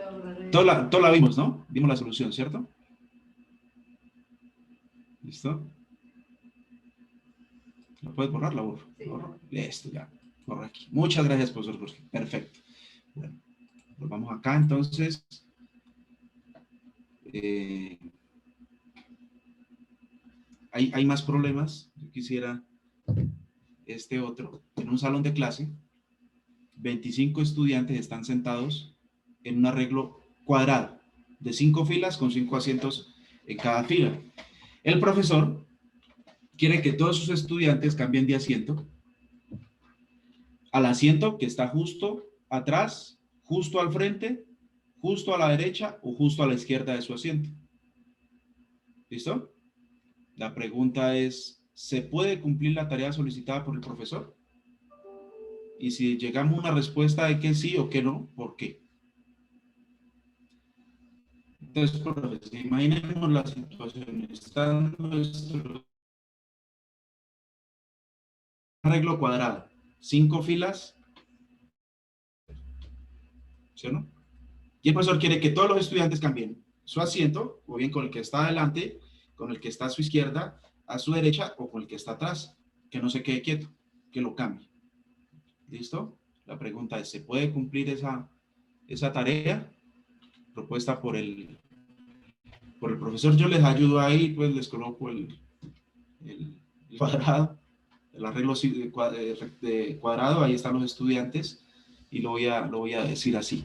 Todo la vimos, ¿no? Vimos la solución, ¿cierto? ¿Listo? ¿Lo puedes borrar? La borro. Sí. Listo, ya. Borra aquí. Muchas gracias, profesor Jorge. Perfecto. Bueno, volvamos acá entonces. Hay más problemas. Yo quisiera este otro. En un salón de clase, 25 estudiantes están sentados en un arreglo cuadrado de 5 filas con 5 asientos en cada fila. El profesor quiere que todos sus estudiantes cambien de asiento al asiento que está justo atrás, justo al frente, justo a la derecha o justo a la izquierda de su asiento. ¿Listo? La pregunta es, ¿se puede cumplir la tarea solicitada por el profesor? Y si llegamos a una respuesta de que sí o que no, ¿por qué? Entonces, profesor, imaginemos la situación. Está nuestro arreglo cuadrado, 5 filas, ¿sí o no? Y el profesor quiere que todos los estudiantes cambien su asiento, o bien con el que está adelante, con el que está a su izquierda, a su derecha, o con el que está atrás, que no se quede quieto, que lo cambie. ¿Listo? La pregunta es, ¿se puede cumplir esa tarea propuesta por el profesor? Yo les ayudo ahí, pues les coloco el cuadrado, el arreglo de cuadrado, ahí están los estudiantes, y lo voy a decir así.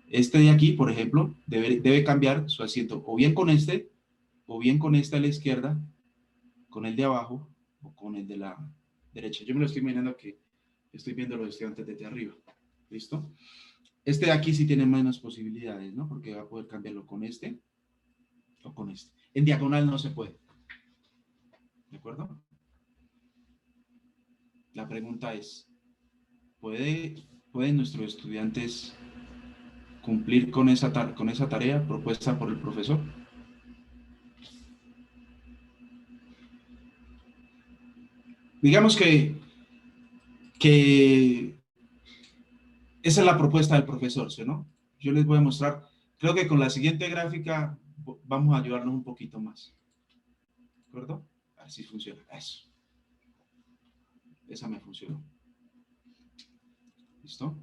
Este de aquí, por ejemplo, debe cambiar su asiento, o bien con este a la izquierda, con el de abajo, o con el de la derecha. Yo me lo estoy imaginando que estoy viendo a los estudiantes desde arriba. ¿Listo? Este de aquí sí tiene menos posibilidades, ¿no? Porque va a poder cambiarlo con este o con este. En diagonal no se puede. ¿De acuerdo? La pregunta es, ¿pueden nuestros estudiantes cumplir con esa tarea propuesta por el profesor? Digamos que esa es la propuesta del profesor, ¿sí, no? Yo les voy a mostrar, creo que con la siguiente gráfica vamos a ayudarnos un poquito más. ¿De acuerdo? A ver si funciona. Eso. Esa me funcionó. ¿Listo?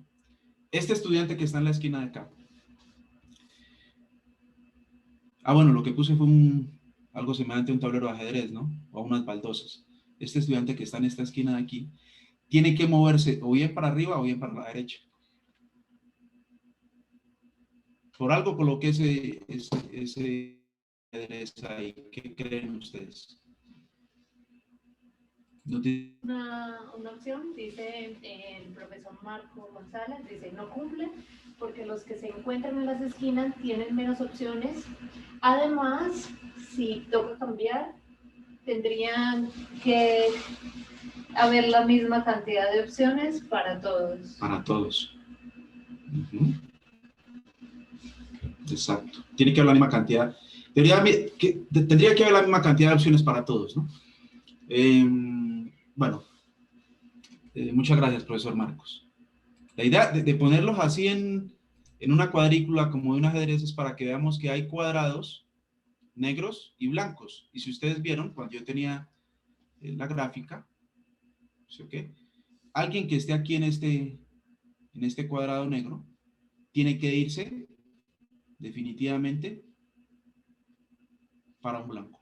Este estudiante que está en la esquina de acá. Bueno, lo que puse fue algo semejante a un tablero de ajedrez, ¿no? O a unas baldosas. Este estudiante que está en esta esquina de aquí tiene que moverse o bien para arriba o bien para la derecha. Por algo coloqué ese ajedrez ahí. ¿Qué creen ustedes? Una opción, dice el profesor Marco González, dice no cumple porque los que se encuentran en las esquinas tienen menos opciones. Además, si toca cambiar, tendrían que haber la misma cantidad de opciones para todos. Para todos. Exacto. Tiene que haber la misma cantidad. Tendría que haber la misma cantidad de opciones para todos, ¿no? Bueno, muchas gracias, profesor Marcos. La idea de ponerlos así en una cuadrícula como de un ajedrez es para que veamos que hay cuadrados negros y blancos. Y si ustedes vieron, cuando yo tenía la gráfica, ¿sí, okay? Alguien que esté aquí en este cuadrado negro tiene que irse definitivamente para un blanco.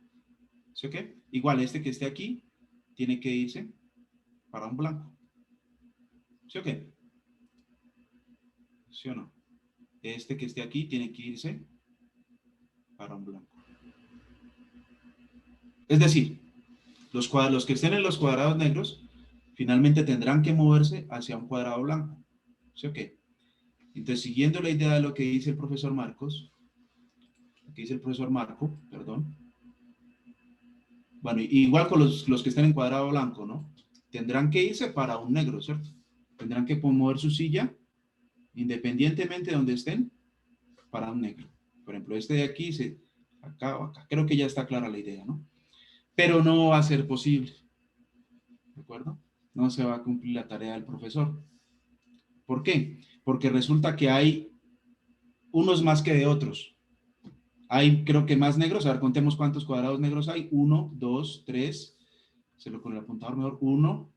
¿Sí, okay? Igual este que esté aquí tiene que irse para un blanco. ¿Sí o qué? ¿Sí o no? Este que esté aquí tiene que irse para un blanco. Es decir, los que estén en los cuadrados negros finalmente tendrán que moverse hacia un cuadrado blanco. ¿Sí o qué? Entonces, siguiendo la idea de lo que dice el profesor Marcos, perdón. Bueno, igual con los que estén en cuadrado blanco, ¿no? Tendrán que irse para un negro, ¿cierto? Tendrán que mover su silla, independientemente de donde estén, para un negro. Por ejemplo, este de aquí, acá o acá. Creo que ya está clara la idea, ¿no? Pero no va a ser posible. ¿De acuerdo? No se va a cumplir la tarea del profesor. ¿Por qué? Porque resulta que hay unos más que de otros. Hay, creo que más negros. A ver, contemos cuántos cuadrados negros hay. 1, 2, 3. Se lo con el apuntador mejor. 1,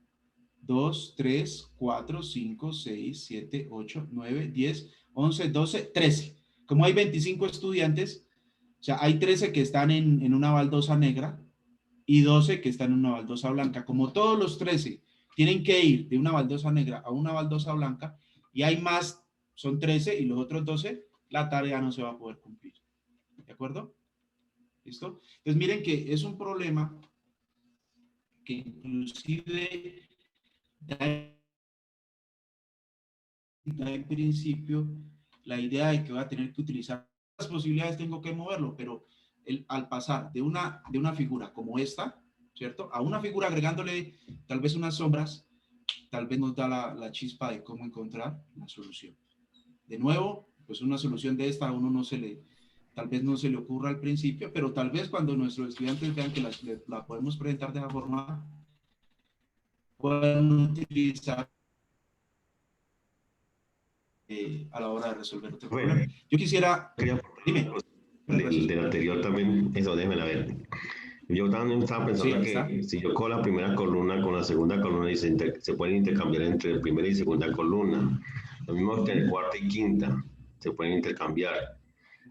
2, 3, 4, 5, 6, 7, 8, 9, 10, 11, 12, 13. Como hay 25 estudiantes, o sea, hay 13 que están en una baldosa negra y 12 que están en una baldosa blanca. Como todos los 13 tienen que ir de una baldosa negra a una baldosa blanca y hay más, son 13 y los otros 12, la tarea no se va a poder cumplir. ¿De acuerdo? ¿Listo? Entonces miren que es un problema que inclusive da en principio la idea de que voy a tener que utilizar las posibilidades, tengo que moverlo, pero al pasar de una figura como esta, ¿cierto? A una figura agregándole tal vez unas sombras, tal vez nos da la chispa de cómo encontrar la solución. De nuevo, pues una solución de esta a uno tal vez no se le ocurra al principio, pero tal vez cuando nuestros estudiantes vean que la podemos presentar de esa forma, pueden utilizar a la hora de resolver otro problema. Yo quisiera... Dime. Del anterior también, eso déjame ver. Yo también estaba pensando que si yo con la primera columna con la segunda columna y se pueden intercambiar entre primera y segunda columna, lo mismo que en cuarta y quinta, se pueden intercambiar.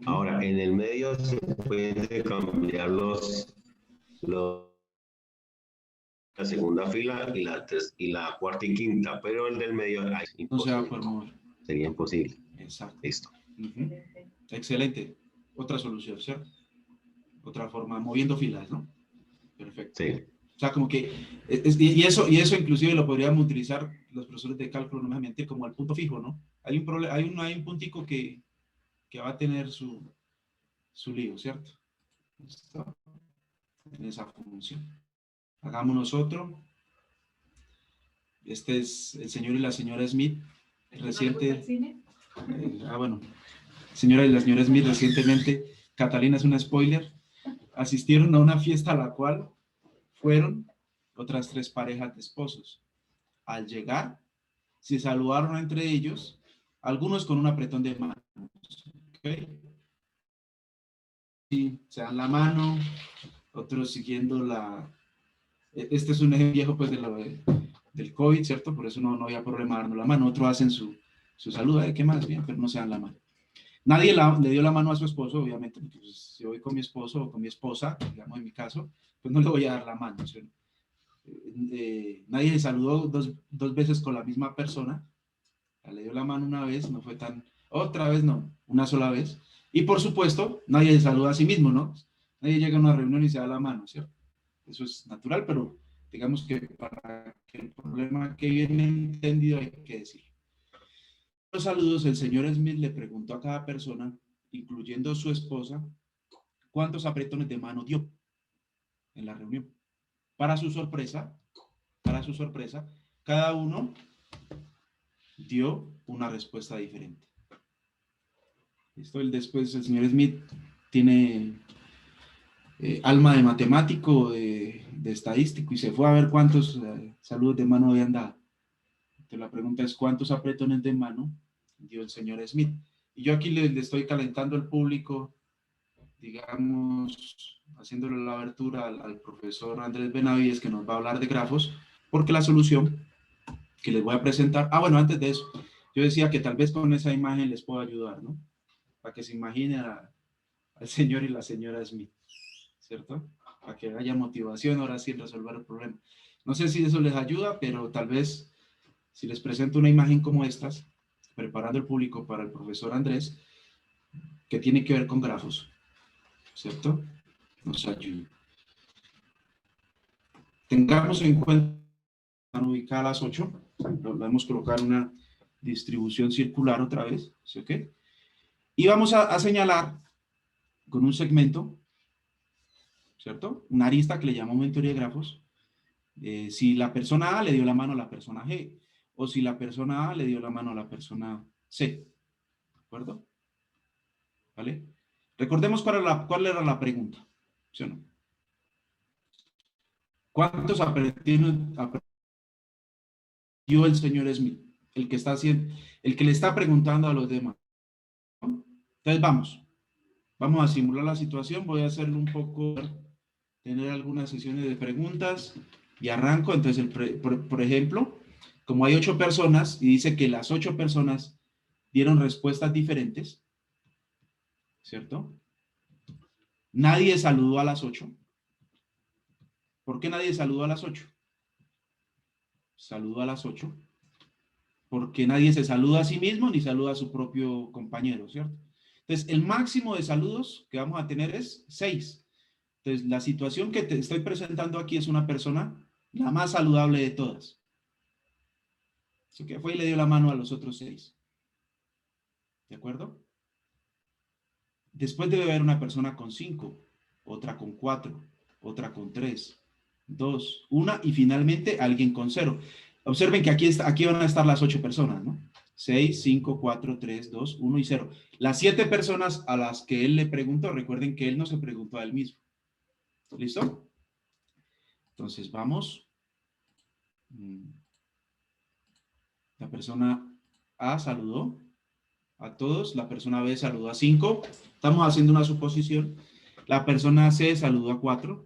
Ahora, en el medio se pueden intercambiar la segunda fila y la cuarta y quinta, pero el del medio no se va a poder mover. Sería imposible. Exacto. Listo. Excelente. Otra solución, ¿cierto? Otra forma, moviendo filas, ¿no? Perfecto. Sí. O sea, como que, y eso inclusive lo podríamos utilizar los profesores de cálculo nuevamente como el punto fijo, ¿no? Hay un puntico que va a tener su lío, ¿cierto? ¿Listo? En esa función. Hagámonos otro. Este es el señor y la señora Smith. Reciente. Bueno. Señora y la señora Smith recientemente, Catalina es una spoiler, asistieron a una fiesta a la cual fueron otras 3 parejas de esposos. Al llegar, se saludaron entre ellos, algunos con un apretón de manos. ¿Okay? Sí, se dan la mano, otros siguiendo este es un ejemplo viejo pues del COVID, ¿cierto? Por eso no había problema darnos la mano. Otros hacen su saludo, ¿qué más? Bien, pero no se dan la mano. Nadie le dio la mano a su esposo, obviamente, porque pues, si voy con mi esposo o con mi esposa, digamos en mi caso, pues no le voy a dar la mano. ¿Sí? Nadie le saludó dos veces con la misma persona. Le dio la mano una vez, no fue tan... Otra vez no, una sola vez. Y por supuesto, nadie se saluda a sí mismo, ¿no? Nadie llega a una reunión y se da la mano, ¿cierto? Eso es natural, pero digamos que para que el problema que viene entendido hay que decirlo. Los saludos, el señor Smith le preguntó a cada persona, incluyendo su esposa, cuántos apretones de mano dio en la reunión. Para su sorpresa, cada uno dio una respuesta diferente. Esto después el señor Smith tiene alma de matemático, de estadístico, y se fue a ver cuántos saludos de mano habían dado. Entonces la pregunta es, ¿cuántos apretones de mano dio el señor Smith? Y yo aquí le estoy calentando al público, digamos, haciéndole la abertura al profesor Andrés Benavides, que nos va a hablar de grafos, porque la solución que les voy a presentar, bueno, antes de eso, yo decía que tal vez con esa imagen les puedo ayudar, ¿no? Para que se imaginen al señor y la señora Smith, ¿cierto? Para que haya motivación ahora sí en resolver el problema. No sé si eso les ayuda, pero tal vez si les presento una imagen como estas, preparando el público para el profesor Andrés, que tiene que ver con grafos, ¿cierto? Nos ayuda. Tengamos en cuenta, están ubicadas las 8, vamos a colocar una distribución circular otra vez, ¿sí? ¿Ok? Y vamos a señalar con un segmento, ¿cierto? Una arista que le llamamos en teoría de grafos, si la persona A le dio la mano a la persona G, o si la persona A le dio la mano a la persona C, ¿de acuerdo? ¿Vale? Recordemos cuál era la pregunta, ¿sí o no? ¿Cuántos apretones dio el señor Smith? El que le está preguntando a los demás, ¿no? Entonces vamos a simular la situación, voy a hacerlo un poco, tener algunas sesiones de preguntas y arranco. Entonces, por ejemplo, como hay 8 personas y dice que las 8 personas dieron respuestas diferentes, ¿cierto? Nadie saludó a las 8. ¿Por qué nadie saludó a las 8? Saludó a las 8 porque nadie se saluda a sí mismo ni saluda a su propio compañero, ¿cierto? Entonces, el máximo de saludos que vamos a tener es 6. Entonces, la situación que te estoy presentando aquí es una persona la más saludable de todas. Así que fue y le dio la mano a los otros 6. ¿De acuerdo? Después debe haber una persona con 5, otra con 4, otra con 3, 2, 1 y finalmente alguien con 0. Observen que aquí van a estar las 8 personas, ¿no? 6, 5, 4, 3, 2, 1 y 0. Las 7 personas a las que él le preguntó, recuerden que él no se preguntó a él mismo. ¿Listo? Entonces vamos. La persona A saludó a todos, la persona B saludó a 5. Estamos haciendo una suposición. La persona C saludó a 4.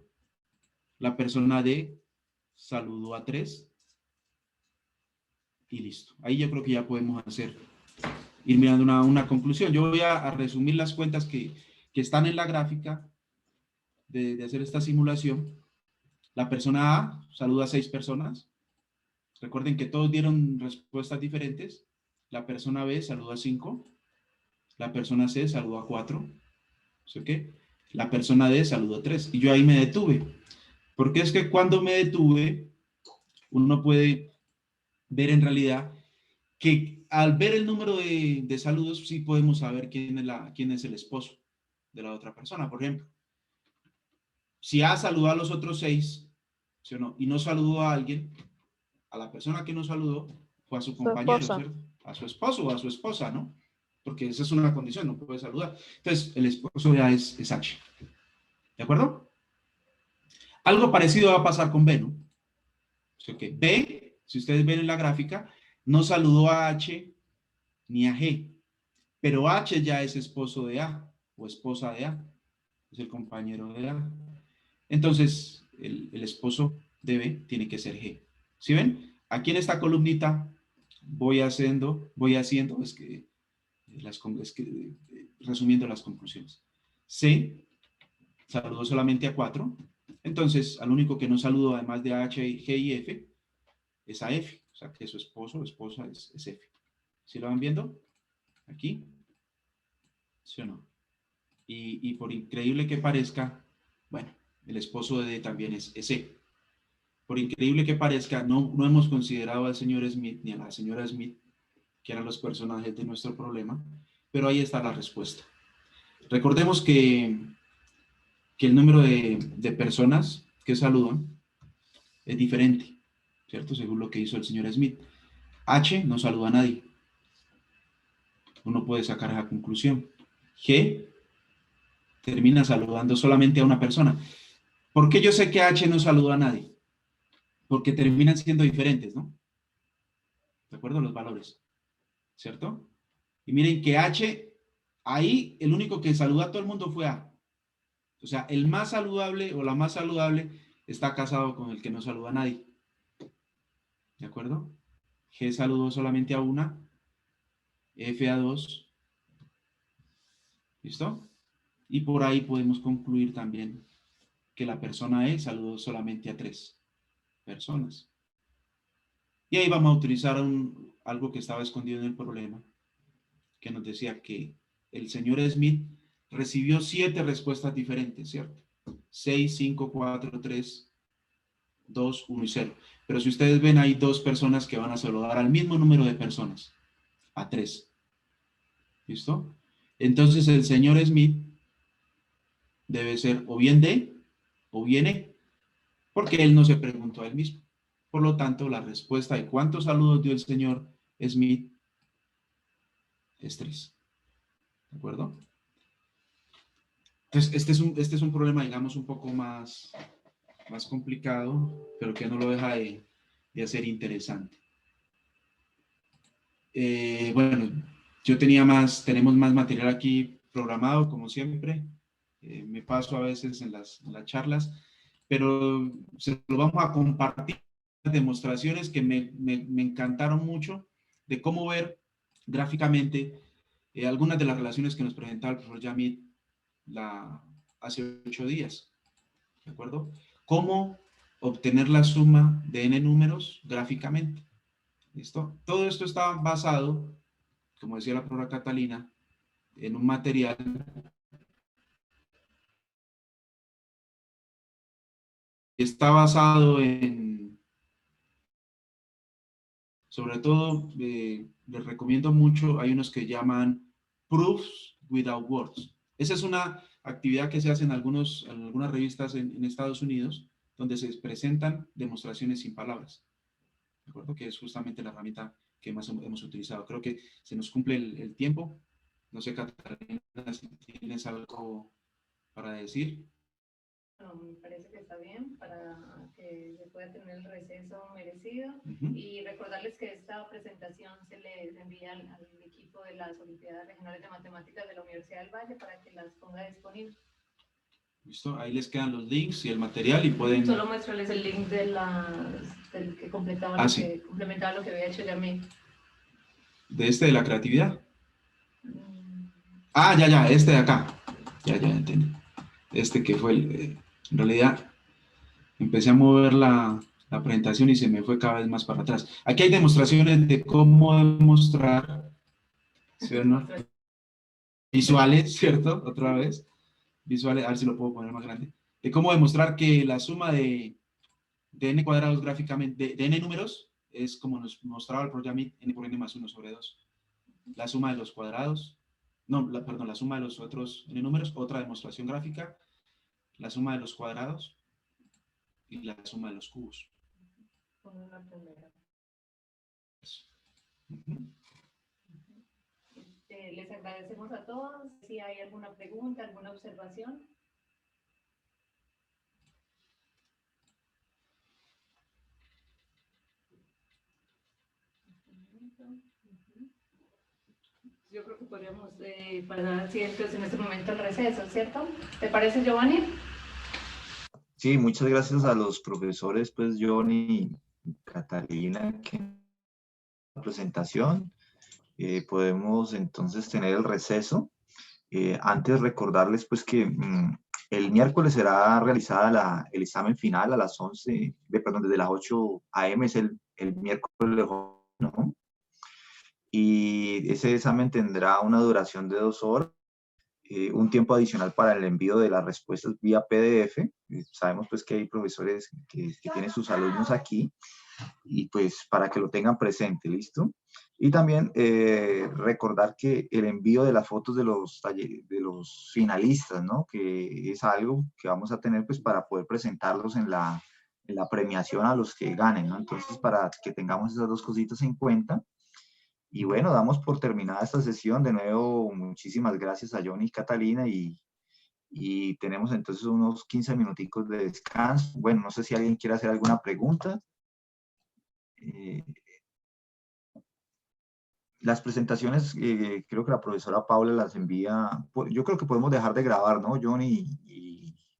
La persona D saludó a 3. Y listo. Ahí yo creo que ya podemos ir mirando una conclusión. Yo voy a resumir las cuentas que están en la gráfica de hacer esta simulación. La persona A saluda a 6 personas. Recuerden que todos dieron respuestas diferentes. La persona B saludó a 5. La persona C saludó a 4. ¿Sí? ¿Okay? La persona D saludó a 3. Y yo ahí me detuve. Porque es que cuando me detuve, uno puede ver en realidad que al ver el número de saludos, sí podemos saber quién es el esposo de la otra persona. Por ejemplo, si A saludó a los otros 6, ¿sí o no? Y no saludó a alguien, a la persona que no saludó, fue a su compañero, ¿cierto? A su esposo o a su esposa, ¿no? Porque esa es una condición, no puede saludar. Entonces, el esposo ya es H. ¿De acuerdo? Algo parecido va a pasar con B, ¿no? O sea que B, si ustedes ven en la gráfica, no saludó a H ni a G, pero H ya es esposo de A o esposa de A, es el compañero de A. Entonces, el esposo de B tiene que ser G. ¿Sí ven? Aquí en esta columnita voy haciendo, resumiendo las conclusiones. C saludó solamente a 4. Entonces, al único que no saludó, además de H, G y F, es a F. O sea, que su esposo o esposa es F. ¿Sí lo van viendo? Aquí. ¿Sí o no? Y por increíble que parezca, bueno, el esposo de D también es E. Por increíble que parezca, no hemos considerado al señor Smith ni a la señora Smith, que eran los personajes de nuestro problema, pero ahí está la respuesta. Recordemos que el número de personas que saludan es diferente, ¿cierto? Según lo que hizo el señor Smith. H no saluda a nadie. Uno puede sacar esa conclusión. G termina saludando solamente a una persona. ¿Por qué yo sé que H no saluda a nadie? Porque terminan siendo diferentes, ¿no? ¿De acuerdo? Los valores, ¿cierto? Y miren que H, ahí el único que saluda a todo el mundo fue A. O sea, el más saludable o la más saludable está casado con el que no saluda a nadie. ¿De acuerdo? G saludó solamente a una, F a 2. ¿Listo? Y por ahí podemos concluir también que la persona E saludó solamente a 3 personas. Y ahí vamos a utilizar algo que estaba escondido en el problema, que nos decía que el señor Smith recibió 7 respuestas diferentes, ¿cierto? 6, 5, 4, 3, 2, 1 y 0. Pero si ustedes ven, hay 2 personas que van a saludar al mismo número de personas, a 3. ¿Listo? Entonces el señor Smith debe ser o bien D o bien E, porque él no se preguntó a él mismo. Por lo tanto, la respuesta de cuántos saludos dio el señor Smith es 3. ¿De acuerdo? Entonces, este es un problema, digamos, un poco más complicado, pero que no lo deja de hacer interesante. Bueno, tenemos más material aquí programado, como siempre. Me paso a veces en las charlas, pero se lo vamos a compartir demostraciones que me encantaron mucho de cómo ver gráficamente algunas de las relaciones que nos presentaba el profesor Yamit hace 8 días. ¿De acuerdo? Cómo obtener la suma de n números gráficamente. ¿Listo? Todo esto está basado, como decía la profesora Catalina, en un material que está basado en, sobre todo, les recomiendo mucho, hay unos que llaman proofs without words. Esa es una actividad que se hace en algunas revistas en Estados Unidos, donde se presentan demostraciones sin palabras. ¿De acuerdo? Que es justamente la herramienta que más hemos utilizado. Creo que se nos cumple el tiempo. No sé, Catalina, si tienes algo para decir. No, me parece que está bien para que se pueda tener el receso merecido. Y recordarles que esta presentación se les envía al equipo de las Olimpiadas Regionales de Matemáticas de la Universidad del Valle para que las ponga disponibles. Listo, ahí les quedan los links y el material y pueden... Solo muéstrales el link del que complementaba lo que había hecho Yamil. ¿De la creatividad? Ah, ya, este de acá. Ya entendí. Este que fue en realidad, empecé a mover la presentación y se me fue cada vez más para atrás. Aquí hay demostraciones de cómo demostrar, ¿cierto? Visuales, ¿cierto? Otra vez. Visuales, a ver si lo puedo poner más grande. De cómo demostrar que la suma de n cuadrados gráficamente, de n números, es como nos mostraba el programa n por n más 1 sobre 2. La suma de los cuadrados, la suma de los otros n números, otra demostración gráfica, la suma de los cuadrados y la suma de los cubos. Les agradecemos a todos. Si hay alguna pregunta, alguna observación. Yo creo que podríamos pasar así entonces en este momento el receso, ¿cierto? ¿Te parece, Giovanni? Sí, muchas gracias a los profesores, pues, Johnny y Catalina, que la presentación. Podemos entonces tener el receso. Antes recordarles, pues, que el miércoles será realizada el examen final a las 11, desde las 8 a.m. es el miércoles, ¿no? Y ese examen tendrá una duración de 2 horas, un tiempo adicional para el envío de las respuestas vía PDF. Sabemos pues que hay profesores que tienen sus alumnos aquí y pues para que lo tengan presente, ¿listo? Y también recordar que el envío de las fotos de los finalistas, ¿no? Que es algo que vamos a tener pues para poder presentarlos en la premiación a los que ganen, ¿no? Entonces para que tengamos esas dos cositas en cuenta. Y bueno, damos por terminada esta sesión. De nuevo, muchísimas gracias a Johnny y Catalina y tenemos entonces unos 15 minuticos de descanso. Bueno, no sé si alguien quiere hacer alguna pregunta. Las presentaciones, creo que la profesora Paula las envía. Yo creo que podemos dejar de grabar, ¿no, Johnny y